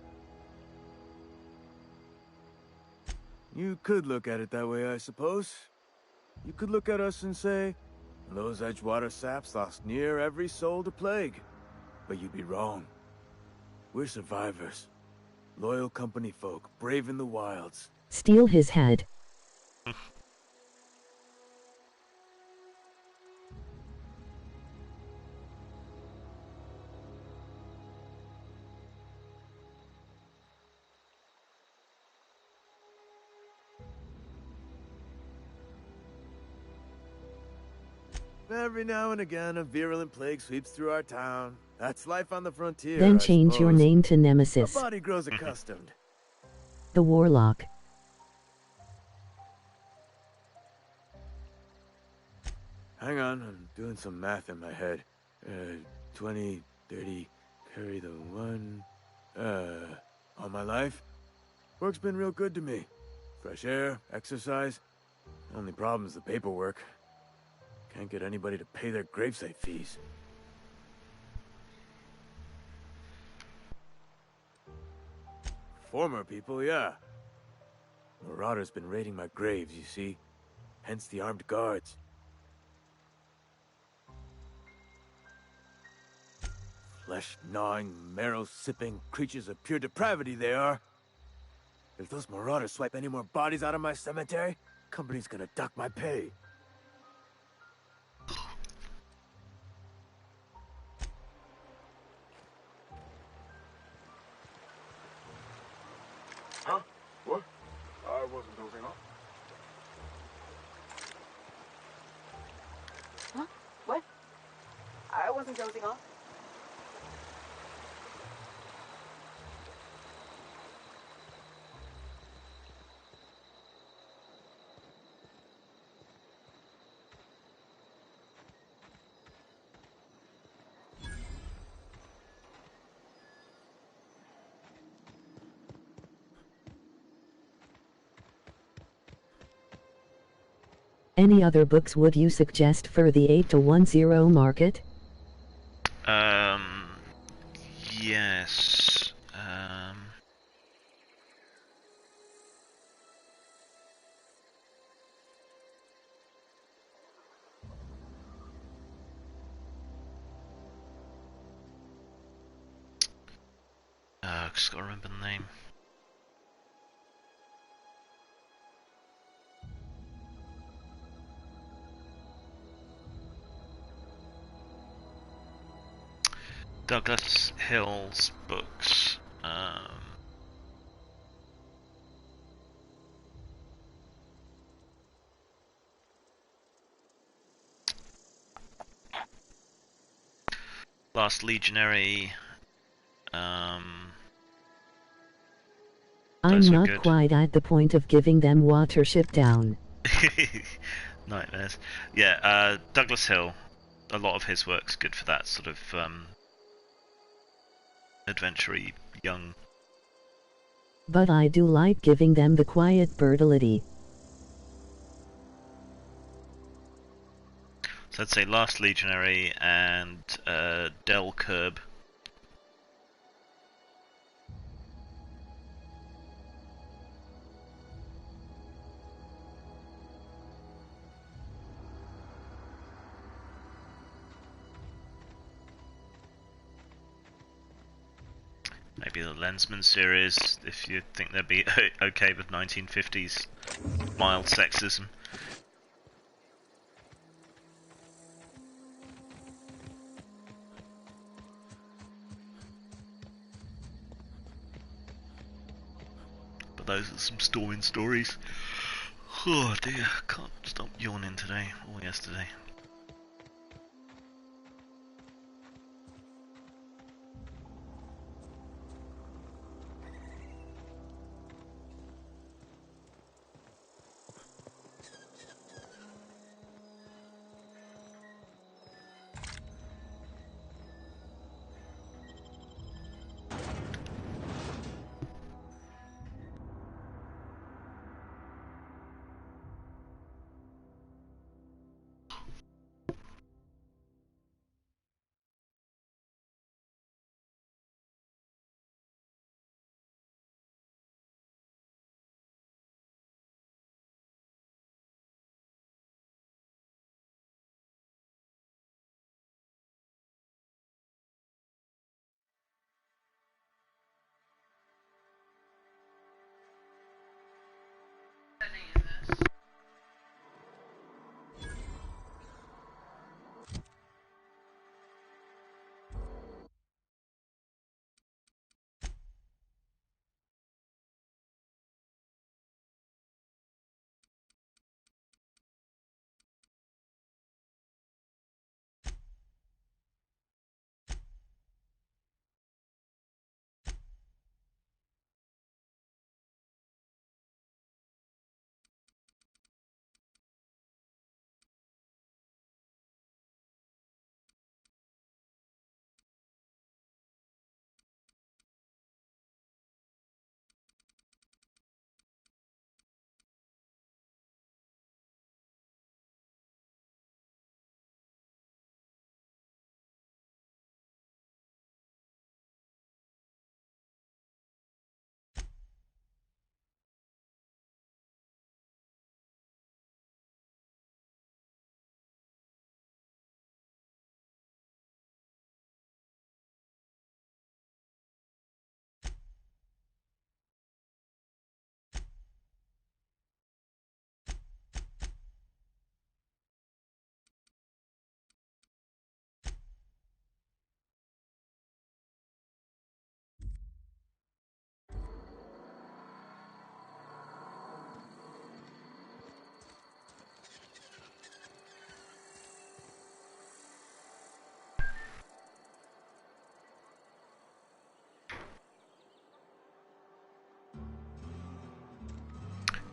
You could look at it that way, I suppose. You could look at us and say, those Edgewater saps lost near every soul to plague. But you'd be wrong. We're survivors. Loyal company folk, brave in the wilds. Steal his head. Every now and again, a virulent plague sweeps through our town. That's life on the frontier, Then I change your suppose. name to Nemesis. A body grows accustomed. The Warlock. Hang on, I'm doing some math in my head. 20, 30, carry the 1. All my life? Work's been real good to me. Fresh air, exercise. Only problem's the paperwork. Can't get anybody to pay their gravesite fees. Former people, yeah. Marauders been raiding my graves, you see. Hence the armed guards. Flesh-gnawing, marrow-sipping creatures of pure depravity they are. If those marauders swipe any more bodies out of my cemetery, company's gonna duck my pay. Huh? What? I wasn't dozing off. Huh? What? I wasn't dozing off. Any other books would you suggest for the 8 to 10 market? Um, yes. Just gotta remember the name. Douglas Hill's books. Last Legionary. I'm not good. quite at the point of giving them Watership Down. Nightmares. Yeah, Douglas Hill. A lot of his work's good for that sort of adventure-y, young. But I do like giving them the quiet brutality. So I'd say Last Legionary and Del Curb. Maybe the Lensman series, if you think they'd be okay with 1950s mild sexism. But those are some storming stories. Oh dear, can't stop yawning today or yesterday.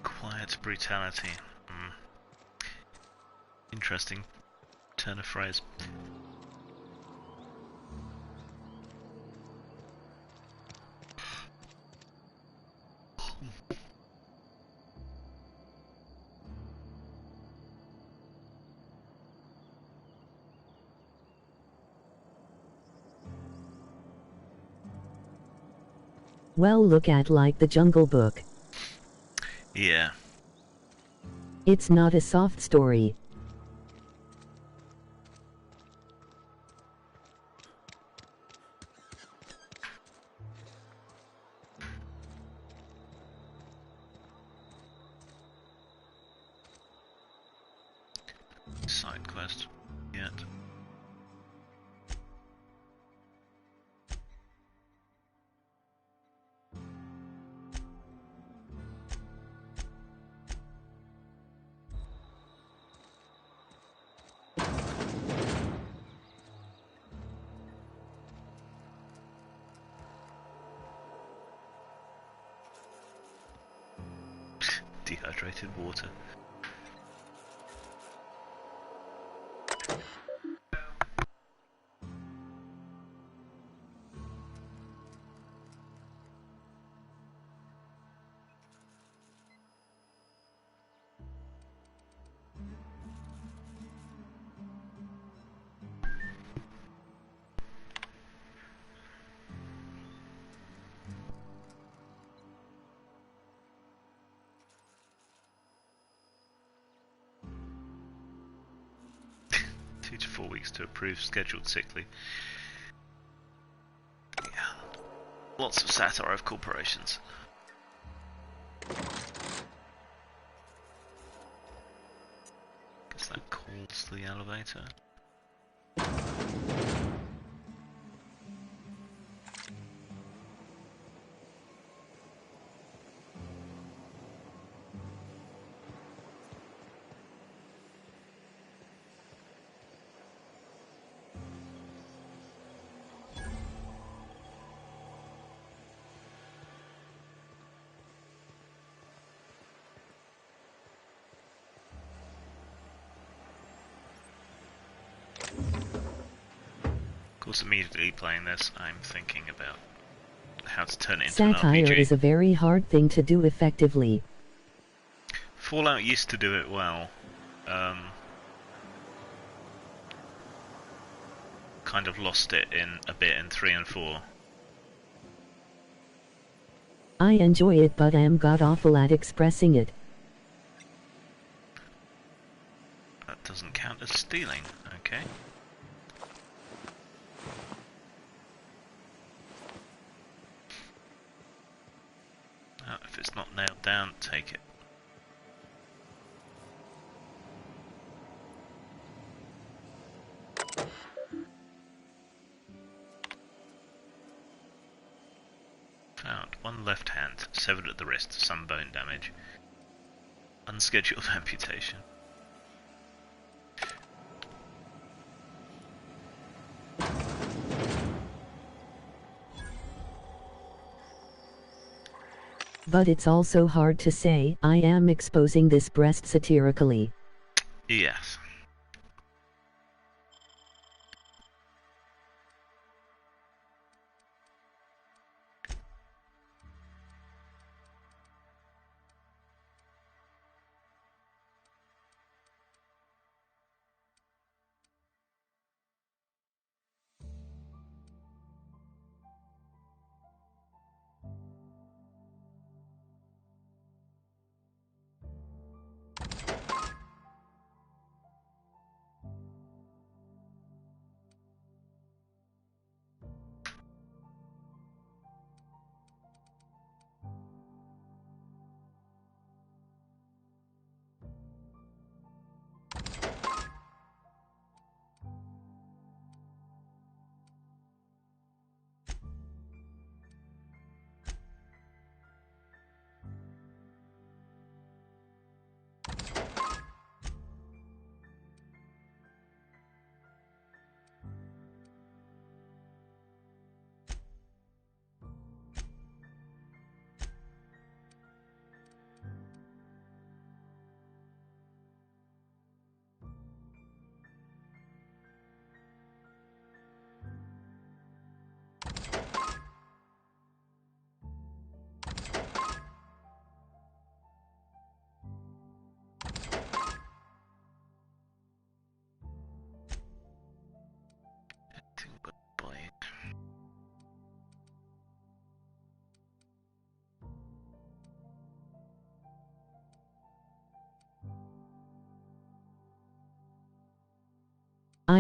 Quiet brutality. Interesting turn of phrase. Well, look at like the Jungle Book. Yeah. It's not a soft story. Side quest. Yet. Dehydrated water. To 4 weeks to approve scheduled sick leave. Yeah. Lots of satire of corporations. Guess that calls the elevator. Of course, immediately playing this, I'm thinking about how to turn it into an Satire RPG. is a very hard thing to do effectively. Fallout used to do it well. Kind of lost it in a bit in 3 and 4. I enjoy it, but am god awful at expressing it. That doesn't count as stealing, okay. If it's not nailed down, take it. Found. One left hand, severed at the wrist, some bone damage. Unscheduled amputation. But it's also hard to say, I am exposing this breast satirically. Yes.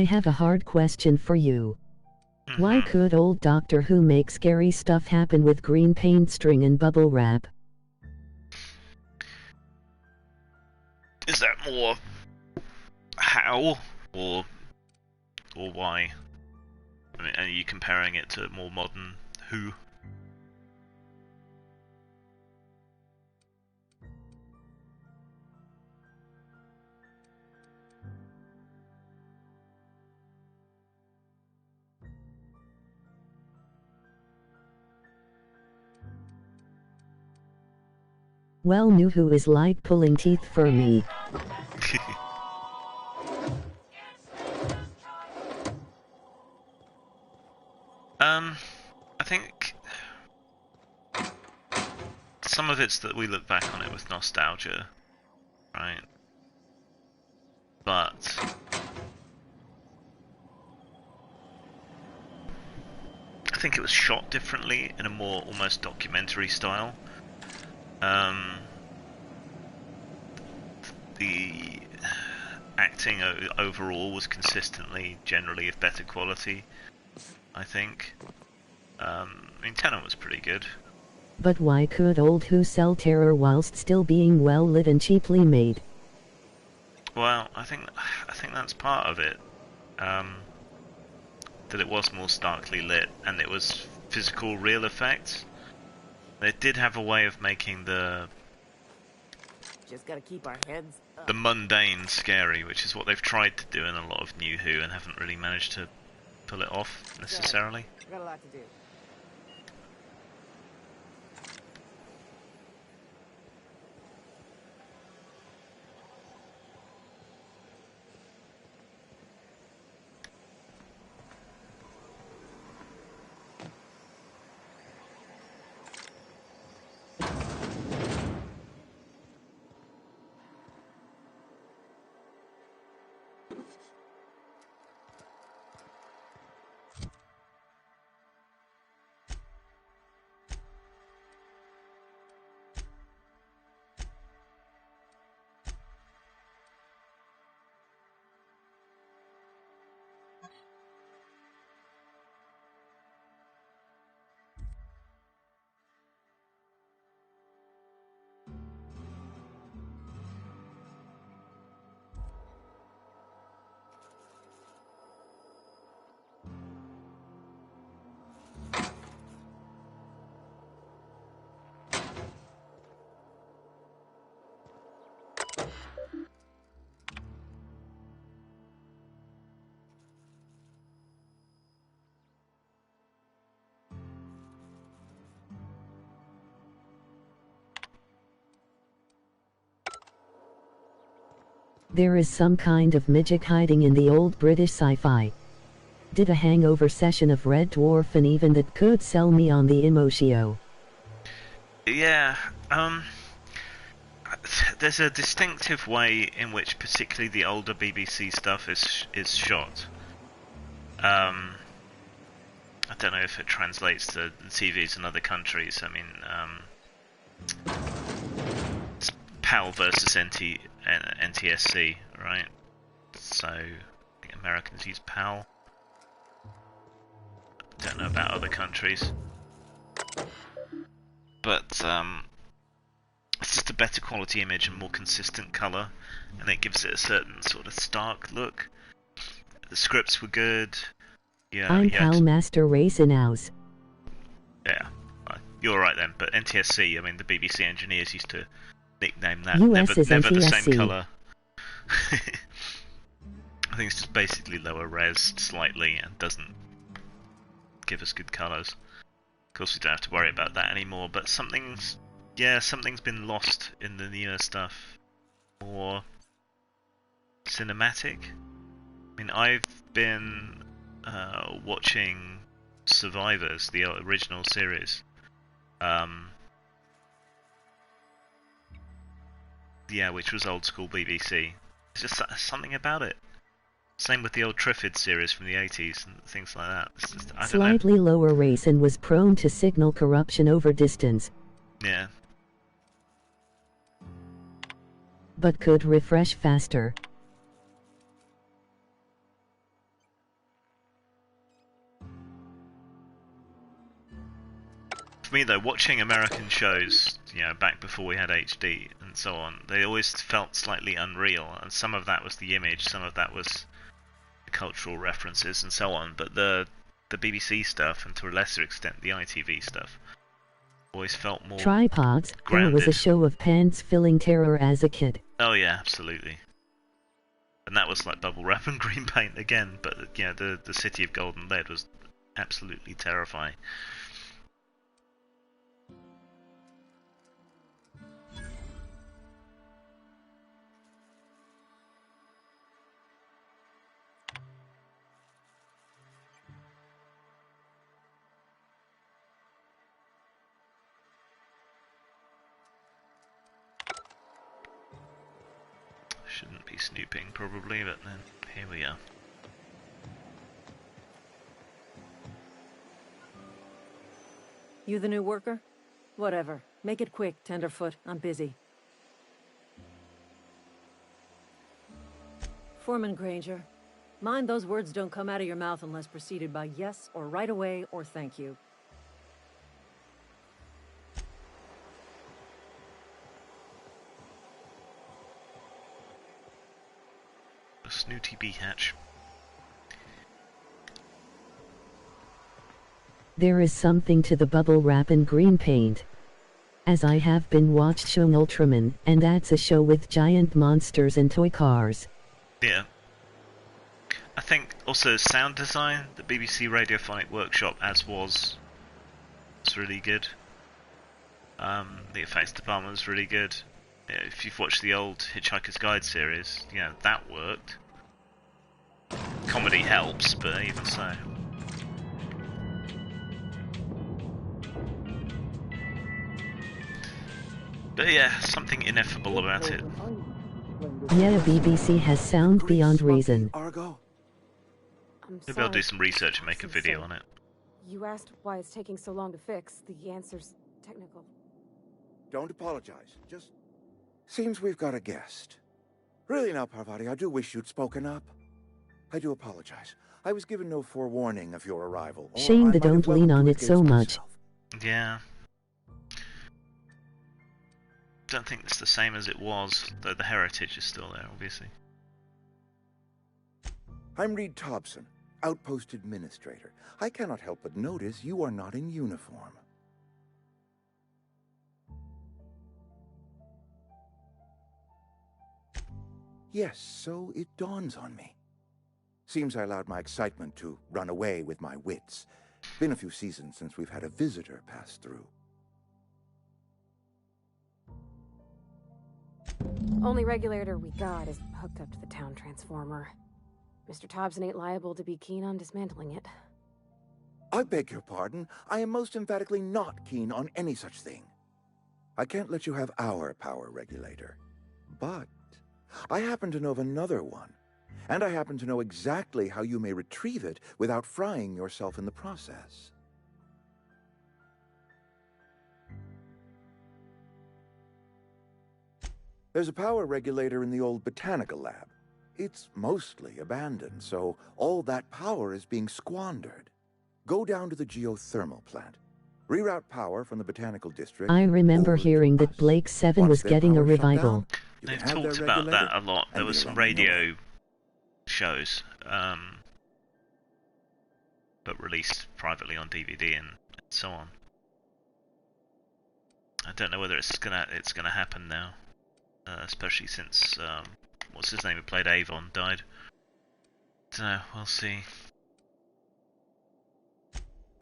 I have a hard question for you. Why could old Doctor Who make scary stuff happen with green paint string and bubble wrap? Is that more how or why? I mean, are you comparing it to more modern Who? Well, New Who is like pulling teeth for me. I think some of it's that we look back on it with nostalgia, right? But I think it was shot differently in a more almost documentary style. The acting overall was consistently, generally, of better quality, I think. I mean, Tennant was pretty good. But why could old Who sell terror whilst still being well lit and cheaply made? Well, I think that's part of it. That it was more starkly lit, and it was physical, real effects. They did have a way of making the gotta keep our heads up. The mundane scary, which is what they've tried to do in a lot of New Who and haven't really managed to pull it off necessarily. I got a lot to do. There is some kind of magic hiding in the old British sci-fi. Did a hangover session of Red Dwarf and even that could sell me on the Emotio. Yeah, there's a distinctive way in which particularly the older BBC stuff is shot. I don't know if it translates to TVs in other countries. I mean, it's PAL versus NTSC, right? So, I think Americans use PAL. Don't know about other countries. But, it's just a better quality image and more consistent colour, and it gives it a certain sort of stark look. The scripts were good. Yeah, I'm PAL Master Racinows. Yeah, you're right then. But NTSC, I mean, the BBC engineers used to nickname that. US Never is the same NTSC. colour. I think it's just basically lower res slightly and doesn't give us good colours. Of course, we don't have to worry about that anymore. But something's been lost in the newer stuff. More cinematic. I mean, I've been watching Survivors, the original series. Yeah, which was old school BBC. It's just something about it. Same with the old Triffid series from the 80s and things like that. It's just, I don't know. Slightly lower race and was prone to signal corruption over distance. Yeah. But could refresh faster. for me though, watching American shows, you know, back before we had HD and so on, they always felt slightly unreal, and some of that was the image, some of that was the cultural references and so on. But the BBC stuff, and to a lesser extent the ITV stuff, always felt more Tripods. grounded. There was a show of pants-filling terror as a kid. Oh yeah, absolutely. And that was like bubble wrap and green paint again, but yeah, the City of Golden Lead was absolutely terrifying. Shouldn't be snooping probably, but then here we are. You the new worker? Whatever. Make it quick, Tenderfoot. I'm busy. Foreman Granger. Mind those words don't come out of your mouth unless preceded by yes or right away or thank you. A snooty bee hatch. There is something to the bubble wrap and green paint. As I have been watched show Ultraman, and that's a show with giant monsters and toy cars. Yeah. I think also sound design, the BBC Radiophonic Workshop, as was really good. The effects department was really good. If you've watched the old Hitchhiker's Guide series, you know, that worked. Comedy helps, but even so. But yeah, something ineffable about it. Yeah, BBC has sound beyond reason. I'm Maybe I'll do some research and make a video on it. You asked why it's taking so long to fix. The answer's technical. Don't apologize. Just seems we've got a guest. Really now, Parvati, I do wish you'd spoken up. I do apologize. I was given no forewarning of your arrival. Shame they don't lean on it so much. Yeah. Don't think it's the same as it was, though the heritage is still there, obviously. I'm Reed Thompson, Outpost Administrator. I cannot help but notice you are not in uniform. Yes, so it dawns on me. Seems I allowed my excitement to run away with my wits. Been a few seasons since we've had a visitor pass through. Only regulator we got is hooked up to the town transformer. Mr. Thompson ain't liable to be keen on dismantling it. I beg your pardon. I am most emphatically not keen on any such thing. I can't let you have our power regulator. But I happen to know of another one. And I happen to know exactly how you may retrieve it without frying yourself in the process. There's a power regulator in the old botanical lab. It's mostly abandoned, so all that power is being squandered. Go down to the geothermal plant. Reroute power from the botanical district. I remember hearing that Blake 7 was getting a revival. They've talked about that a lot. There were some radio shows, but released privately on DVD and so on. I don't know whether it's gonna happen now, especially since what's his name who played Avon died. Don't know. We'll see.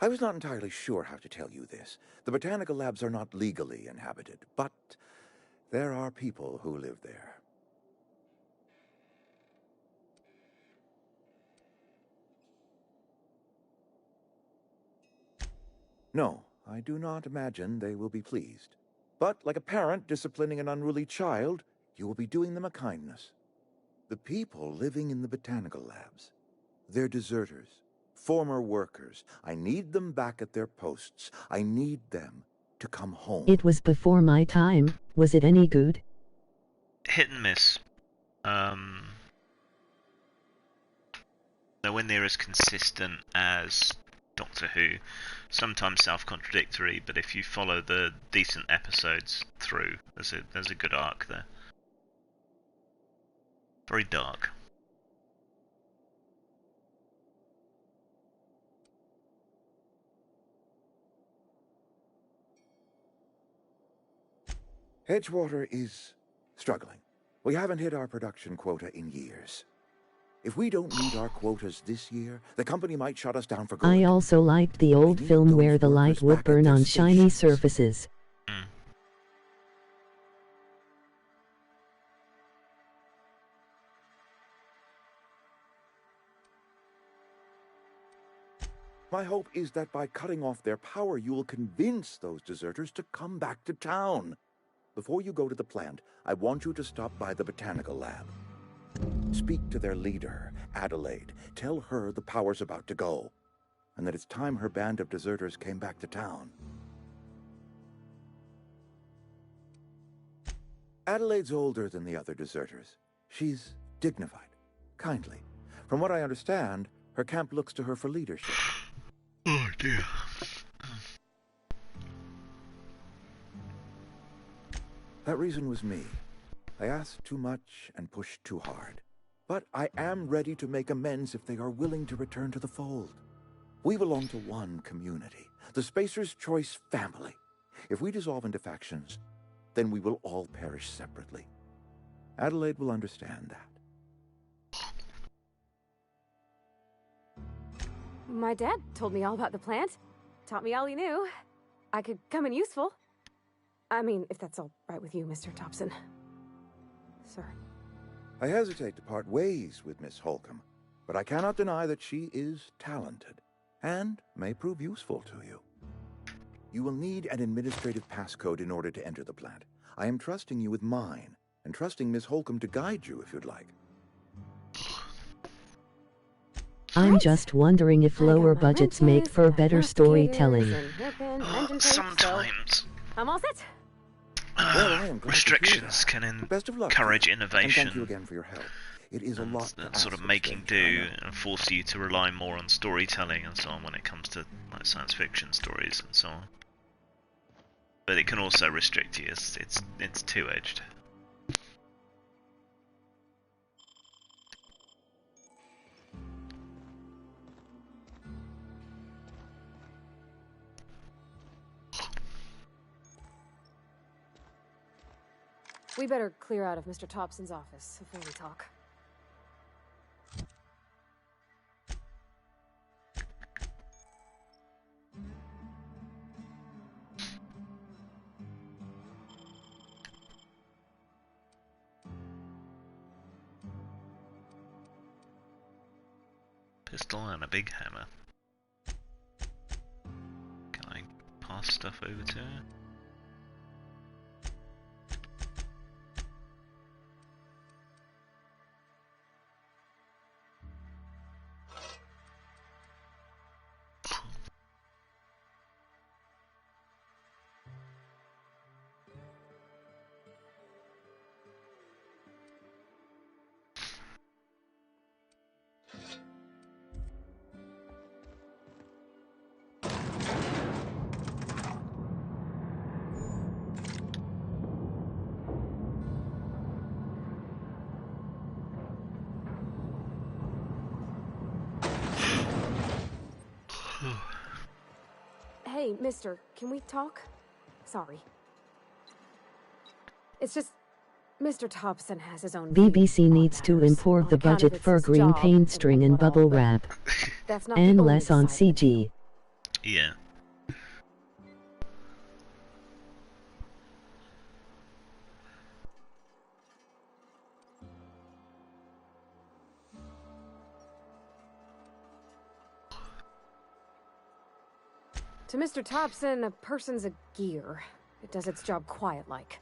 I was not entirely sure how to tell you this. The botanical labs are not legally inhabited, but there are people who live there. No, I do not imagine they will be pleased. But like a parent disciplining an unruly child, you will be doing them a kindness. The people living in the botanical labs, they're deserters. Former workers. I need them back at their posts. I need them to come home. It was before my time. Was it any good? Hit and miss. Nowhere near as consistent as Doctor Who, sometimes self-contradictory, but if you follow the decent episodes through, there's a good arc there. Very dark. Edgewater is struggling. We haven't hit our production quota in years. If we don't meet our quotas this year, the company might shut us down for good. I also liked the old film where the light would burn on shiny surfaces. My hope is that by cutting off their power, you will convince those deserters to come back to town. Before you go to the plant, I want you to stop by the botanical lab. Speak to their leader, Adelaide. Tell her the power's about to go, and that it's time her band of deserters came back to town. Adelaide's older than the other deserters. She's dignified, kindly. From what I understand, her camp looks to her for leadership. Oh dear. That reason was me. I asked too much and pushed too hard. But I am ready to make amends if they are willing to return to the fold. We belong to one community, the Spacer's Choice family. If we dissolve into factions, then we will all perish separately. Adelaide will understand that. My dad told me all about the plant. Taught me all he knew. I could come in useful. I mean, if that's all right with you, Mr. Thompson. Sir. I hesitate to part ways with Miss Holcomb, but I cannot deny that she is talented and may prove useful to you. You will need an administrative passcode in order to enter the plant. I am trusting you with mine, and trusting Miss Holcomb to guide you if you'd like. I'm just wondering if lower budgets make for better storytelling. Sometimes. I'm all set. Restrictions can encourage innovation. Thank you again for your help. It is a lot and sort of making do and force you to rely more on storytelling and so on when it comes to like science fiction stories and so on. But it can also restrict you. It's two-edged. We better clear out of Mr. Thompson's office before we talk. Pistol and a big hammer. Can I pass stuff over to her? Hey, mister, can we talk? Sorry. It's just, Mr. Thompson has his own BBC needs to import the budget for green paint string and bubble wrap. And less on CG. Yeah. To Mr. Thompson, a person's a gear. It does its job quiet-like.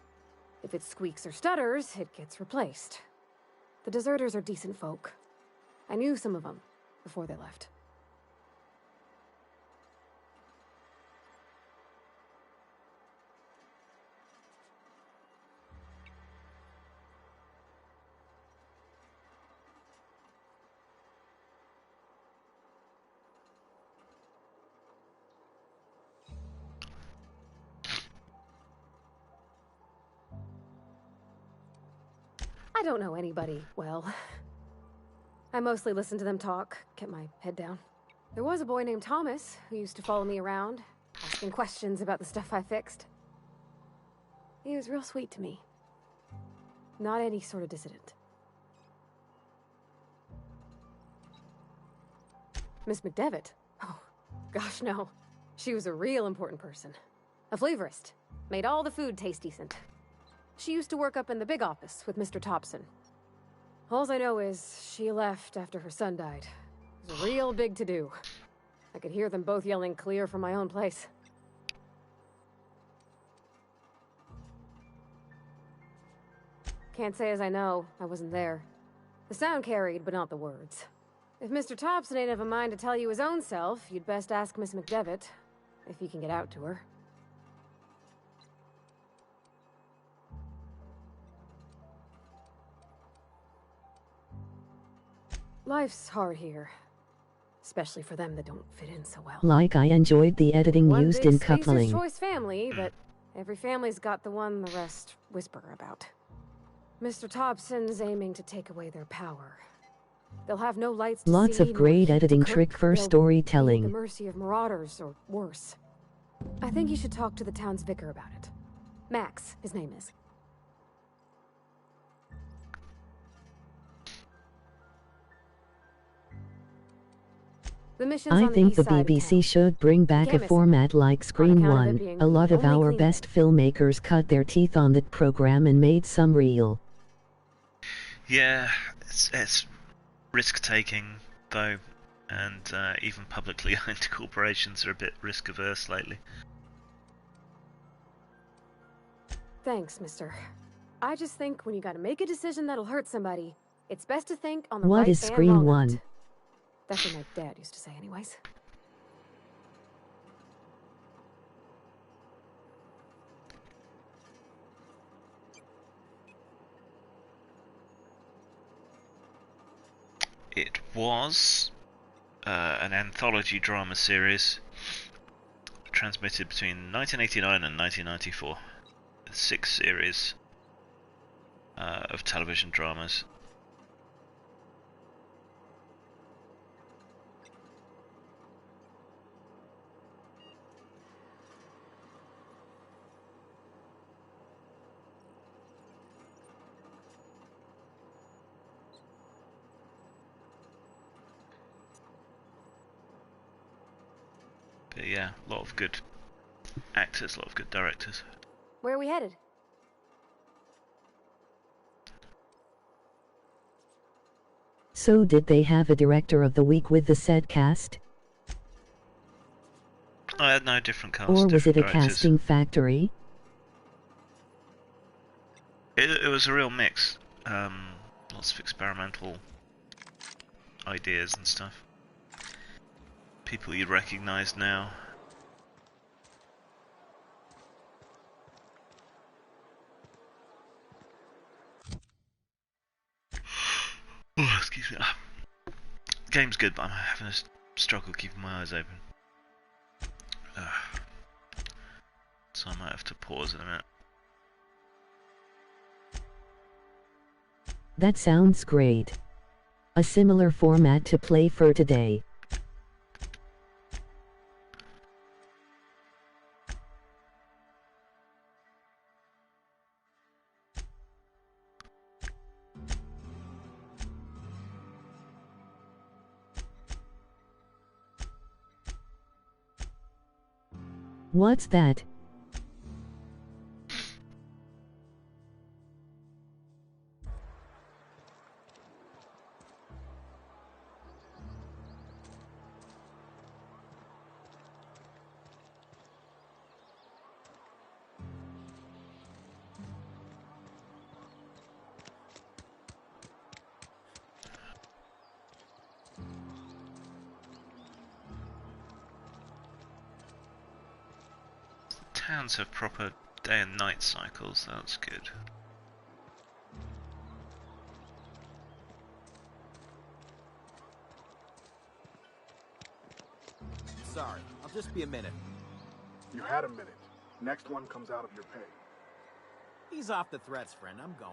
If it squeaks or stutters, it gets replaced. The deserters are decent folk. I knew some of them before they left. I don't know anybody well. I mostly listen to them talk, kept my head down. There was a boy named Thomas who used to follow me around, asking questions about the stuff I fixed. He was real sweet to me. Not any sort of dissident. Miss McDevitt? Oh, gosh, no. She was a real important person. A flavorist. Made all the food taste decent. She used to work up in the big office with Mr. Thompson. All I know is she left after her son died. It was a real big to-do. I could hear them both yelling clear from my own place. Can't say as I know. I wasn't there. The sound carried, but not the words. If Mr. Thompson ain't of a mind to tell you his own self, you'd best ask Miss McDevitt, if he can get out to her. Life's hard here. Especially for them that don't fit in so well. Like I enjoyed the editing One used big in Spacer's coupling. Choice family, but every family's got the one the rest whisper about. Mr. Thompson's aiming to take away their power. They'll have no lights to Lots see, of great nor heat to editing cook. trick for They'll be at the storytelling. mercy of marauders, or worse. I think you should talk to the town's vicar about it. Max, his name is. The mission's I on think the the east side of BBC town. should bring back Can't a miss it. format like Screen account of it 1. being A lot the of only our clean best filmmakers cut their teeth on that program and made some real. Yeah, it's risk-taking, though, and even publicly owned corporations are a bit risk-averse lately. Thanks, mister. I just think when you gotta make a decision that'll hurt somebody, it's best to think on the What right is and Screen wrong 1? of it. That's what my dad used to say anyways. It was an anthology drama series transmitted between 1989 and 1994. 6 series of television dramas. But yeah, a lot of good actors, a lot of good directors. Where are we headed? So did they have a director of the week with the said cast? I had no different cast. Or was it a directors. casting factory? It was a real mix. Lots of experimental ideas and stuff. People you'd recognise now. Oh, excuse me. Game's good, but I'm having a struggle keeping my eyes open. So I might have to pause in a minute. That sounds great. A similar format to play for today. What's that? Towns have proper day and night cycles, that's good. Sorry, I'll just be a minute. You had a minute. Next one comes out of your pay. Ease off the threats, friend. I'm going.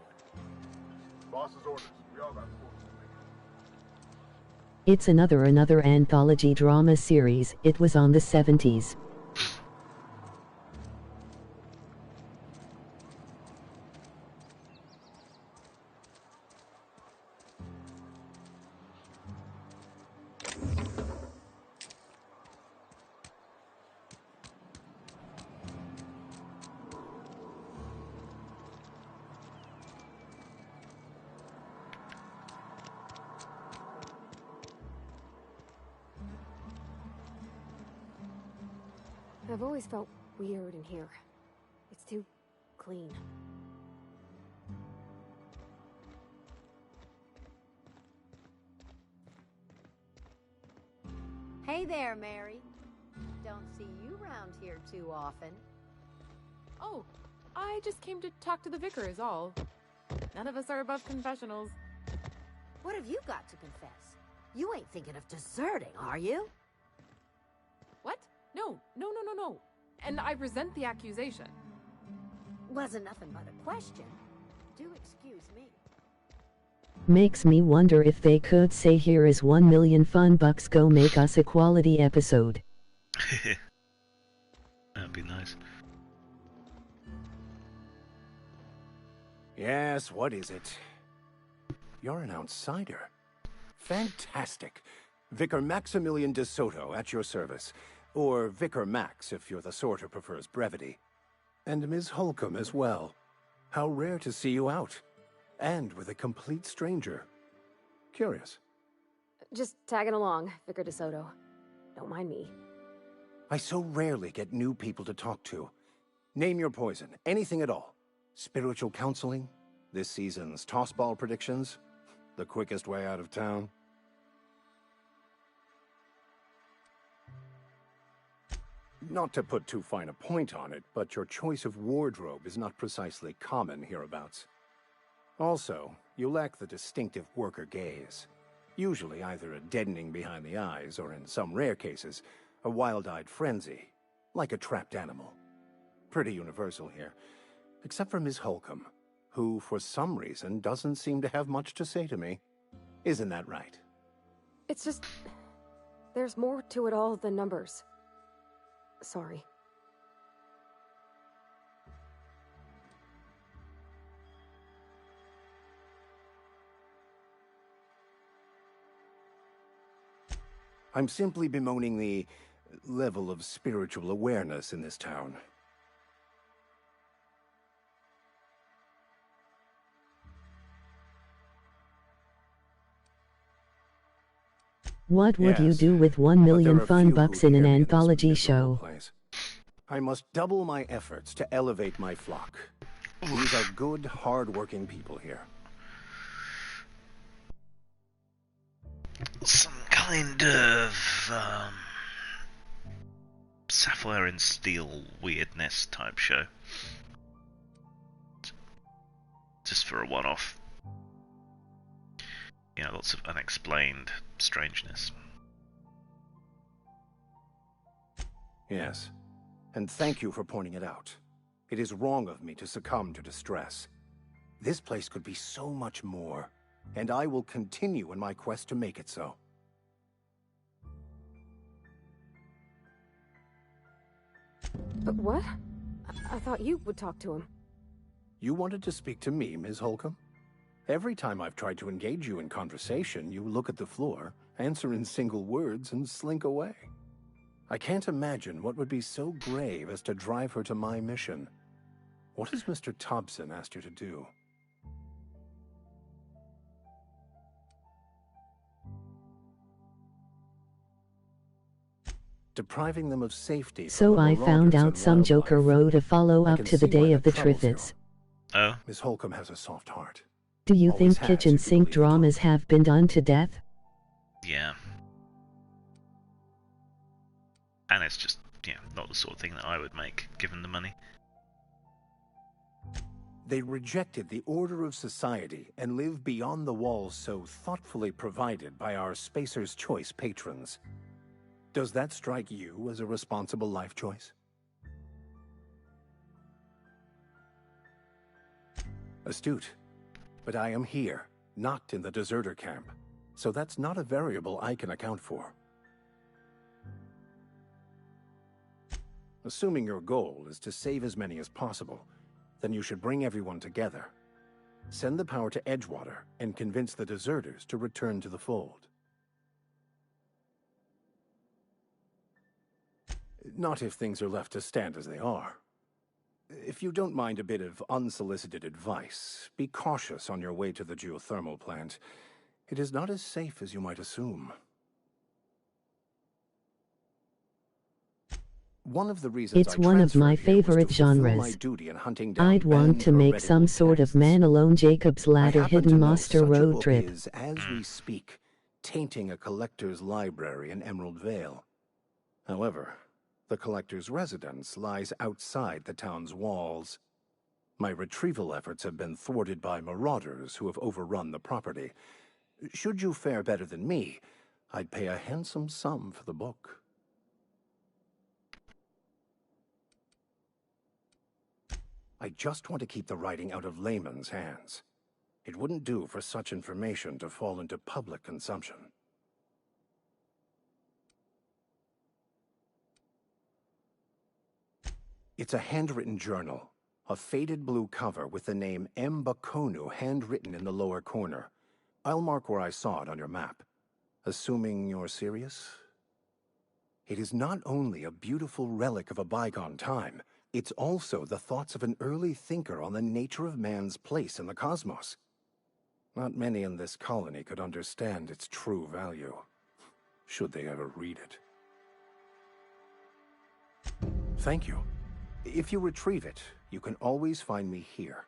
Boss's orders. We all got rules to make. It's another anthology drama series. It was on the 70s. I've always felt weird in here. It's too clean. Hey there, Mary. Don't see you around here too often. Oh, I just came to talk to the vicar is all. None of us are above confessionals. What have you got to confess? You ain't thinking of deserting, are you? What? No. And I resent the accusation. Wasn't nothing but a question. Do excuse me. Makes me wonder if they could say here is 1 million fun bucks, go make us a quality episode. That'd be nice. Yes, what is it? You're an outsider. Fantastic. Vicar Maximilian de Soto at your service. Or Vicar Max if you're the sort who prefers brevity. And Ms. Holcomb as well. How rare to see you out. And with a complete stranger. Curious. Just tagging along, Vicar DeSoto. Don't mind me. I so rarely get new people to talk to. Name your poison, anything at all. Spiritual counseling, this season's tossball predictions, the quickest way out of town. Not to put too fine a point on it, but your choice of wardrobe is not precisely common hereabouts. Also, you lack the distinctive worker gaze. Usually either a deadening behind the eyes, or in some rare cases, a wild-eyed frenzy, like a trapped animal. Pretty universal here, except for Ms. Holcomb, who for some reason doesn't seem to have much to say to me. Isn't that right? It's just... there's more to it all than numbers. Sorry. I'm simply bemoaning the level of spiritual awareness in this town. What would you do with 1 million fun bucks in an anthology show? I must double my efforts to elevate my flock. These are good, hard-working people here. Some kind of sapphire and steel weirdness type show. Just for a one-off. You know, lots of unexplained strangeness. Yes, and thank you for pointing it out. It is wrong of me to succumb to distress. This place could be so much more, and I will continue in my quest to make it so. But what? I thought you would talk to him. You wanted to speak to me, Ms. Holcomb? Every time I've tried to engage you in conversation, you look at the floor, answer in single words, and slink away. I can't imagine what would be so grave as to drive her to my mission. What has Mr. Thompson asked you to do? Depriving them of safety. So I found out some joker wrote a follow-up to the Day of the Triffids. Oh? Miss Holcomb has a soft heart. Do you think kitchen sink dramas have been done to death? Yeah. And it's just, yeah, not the sort of thing that I would make, given the money. They rejected the order of society and live beyond the walls so thoughtfully provided by our Spacer's Choice patrons. Does that strike you as a responsible life choice? Astute. But I am here, not in the deserter camp. So that's not a variable I can account for. Assuming your goal is to save as many as possible, then you should bring everyone together. Send the power to Edgewater and convince the deserters to return to the fold. Not if things are left to stand as they are. If you don't mind a bit of unsolicited advice, be cautious on your way to the geothermal plant. It is not as safe as you might assume. One of the reasons It's one of my favorite genres. I'd want to make some sort of Man-Alone Jacob's Ladder hidden monster road trip. Is, as we speak, tainting a collector's library in Emerald Vale. However, the collector's residence lies outside the town's walls. My retrieval efforts have been thwarted by marauders who have overrun the property. Should you fare better than me, I'd pay a handsome sum for the book. I just want to keep the writing out of layman's hands. It wouldn't do for such information to fall into public consumption. It's a handwritten journal, a faded blue cover with the name M. Bakonu handwritten in the lower corner. I'll mark where I saw it on your map. Assuming you're serious? It is not only a beautiful relic of a bygone time, it's also the thoughts of an early thinker on the nature of man's place in the cosmos. Not many in this colony could understand its true value, should they ever read it. Thank you. If you retrieve it, you can always find me here.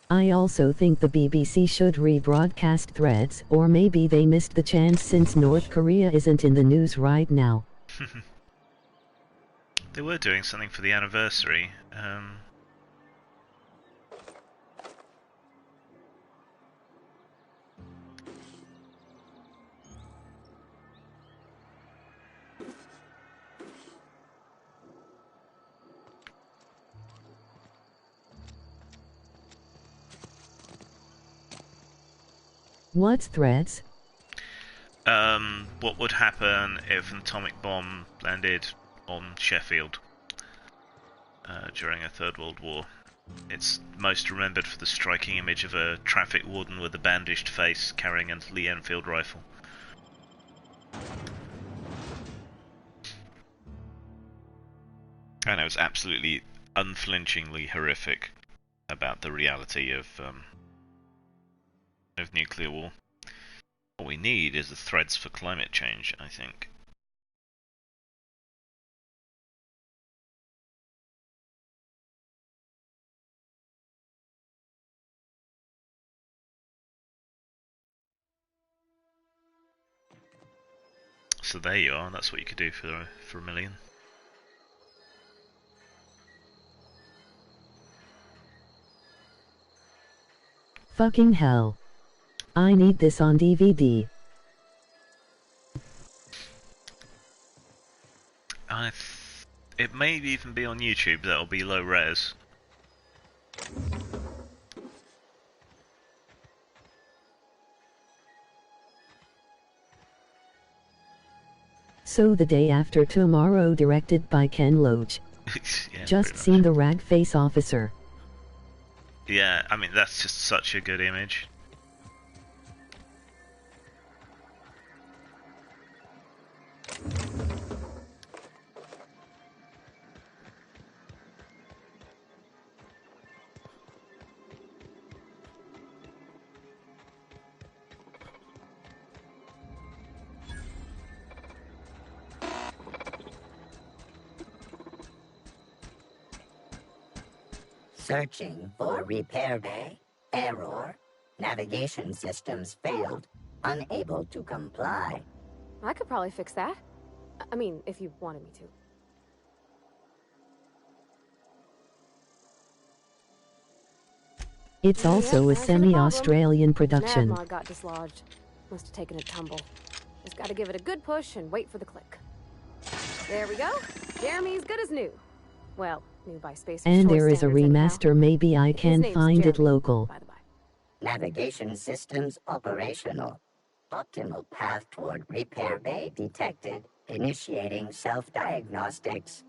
I also think the BBC should rebroadcast Threads, or maybe they missed the chance since North Korea isn't in the news right now. They were doing something for the anniversary. What's Threads? What would happen if an atomic bomb landed on Sheffield during a Third World War? It's most remembered for the striking image of a traffic warden with a bandaged face carrying a Lee Enfield rifle. And it was absolutely unflinchingly horrific about the reality of nuclear war. What we need is the threads for climate change, I think. So there you are, that's what you could do for $1 million. Fucking hell. I need this on DVD. It may even be on YouTube, that'll be low res. So the Day After Tomorrow, directed by Ken Loach. Yeah, just seen the rag face officer. Yeah, I mean that's just such a good image. Searching for repair bay. Error. Navigation systems failed. Unable to comply. I could probably fix that. I mean, if you wanted me to. It's also a semi-Australian production. Navmod got dislodged. Must have taken a tumble. Just gotta give it a good push and wait for the click. There we go. Jeremy's good as new. Well, new by space. And there is a remaster. Anyhow. Maybe I can find it local. By the by. Navigation systems operational. Optimal path toward repair bay detected. Initiating self-diagnostics.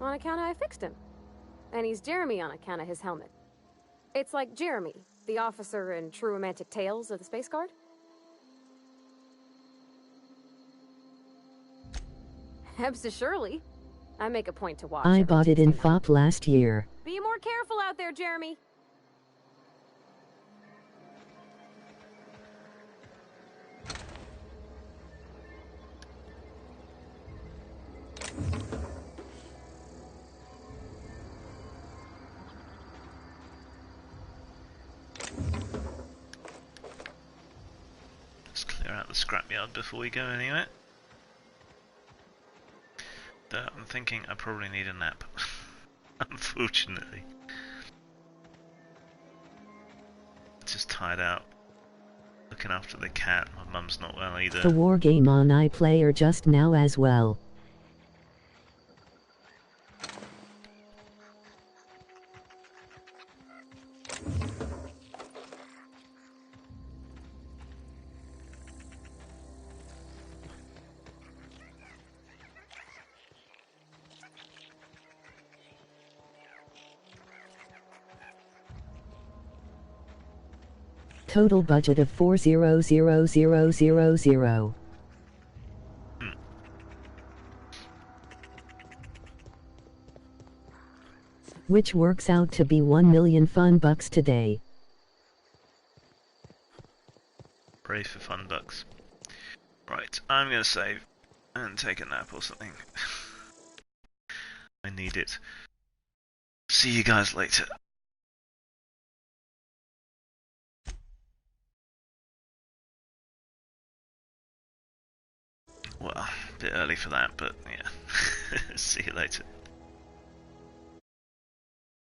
On account of I fixed him. And he's Jeremy on account of his helmet. It's like Jeremy, the officer in True Romantic Tales of the Space Guard. Hebs Shirley. I make a point to watch. I bought it in FOP last year. Be more careful out there, Jeremy. Let's clear out the scrapyard before we go anyway. Though I'm thinking I probably need a nap. Unfortunately. Just tired out. Looking after the cat. My mum's not well either. The war game on iPlayer just now as well. Total budget of 400,000. Which works out to be 1 million fun bucks today. Pray for fun bucks. Right, I'm gonna save and take a nap or something. I need it. See you guys later. Well, a bit early for that, but yeah. See you later.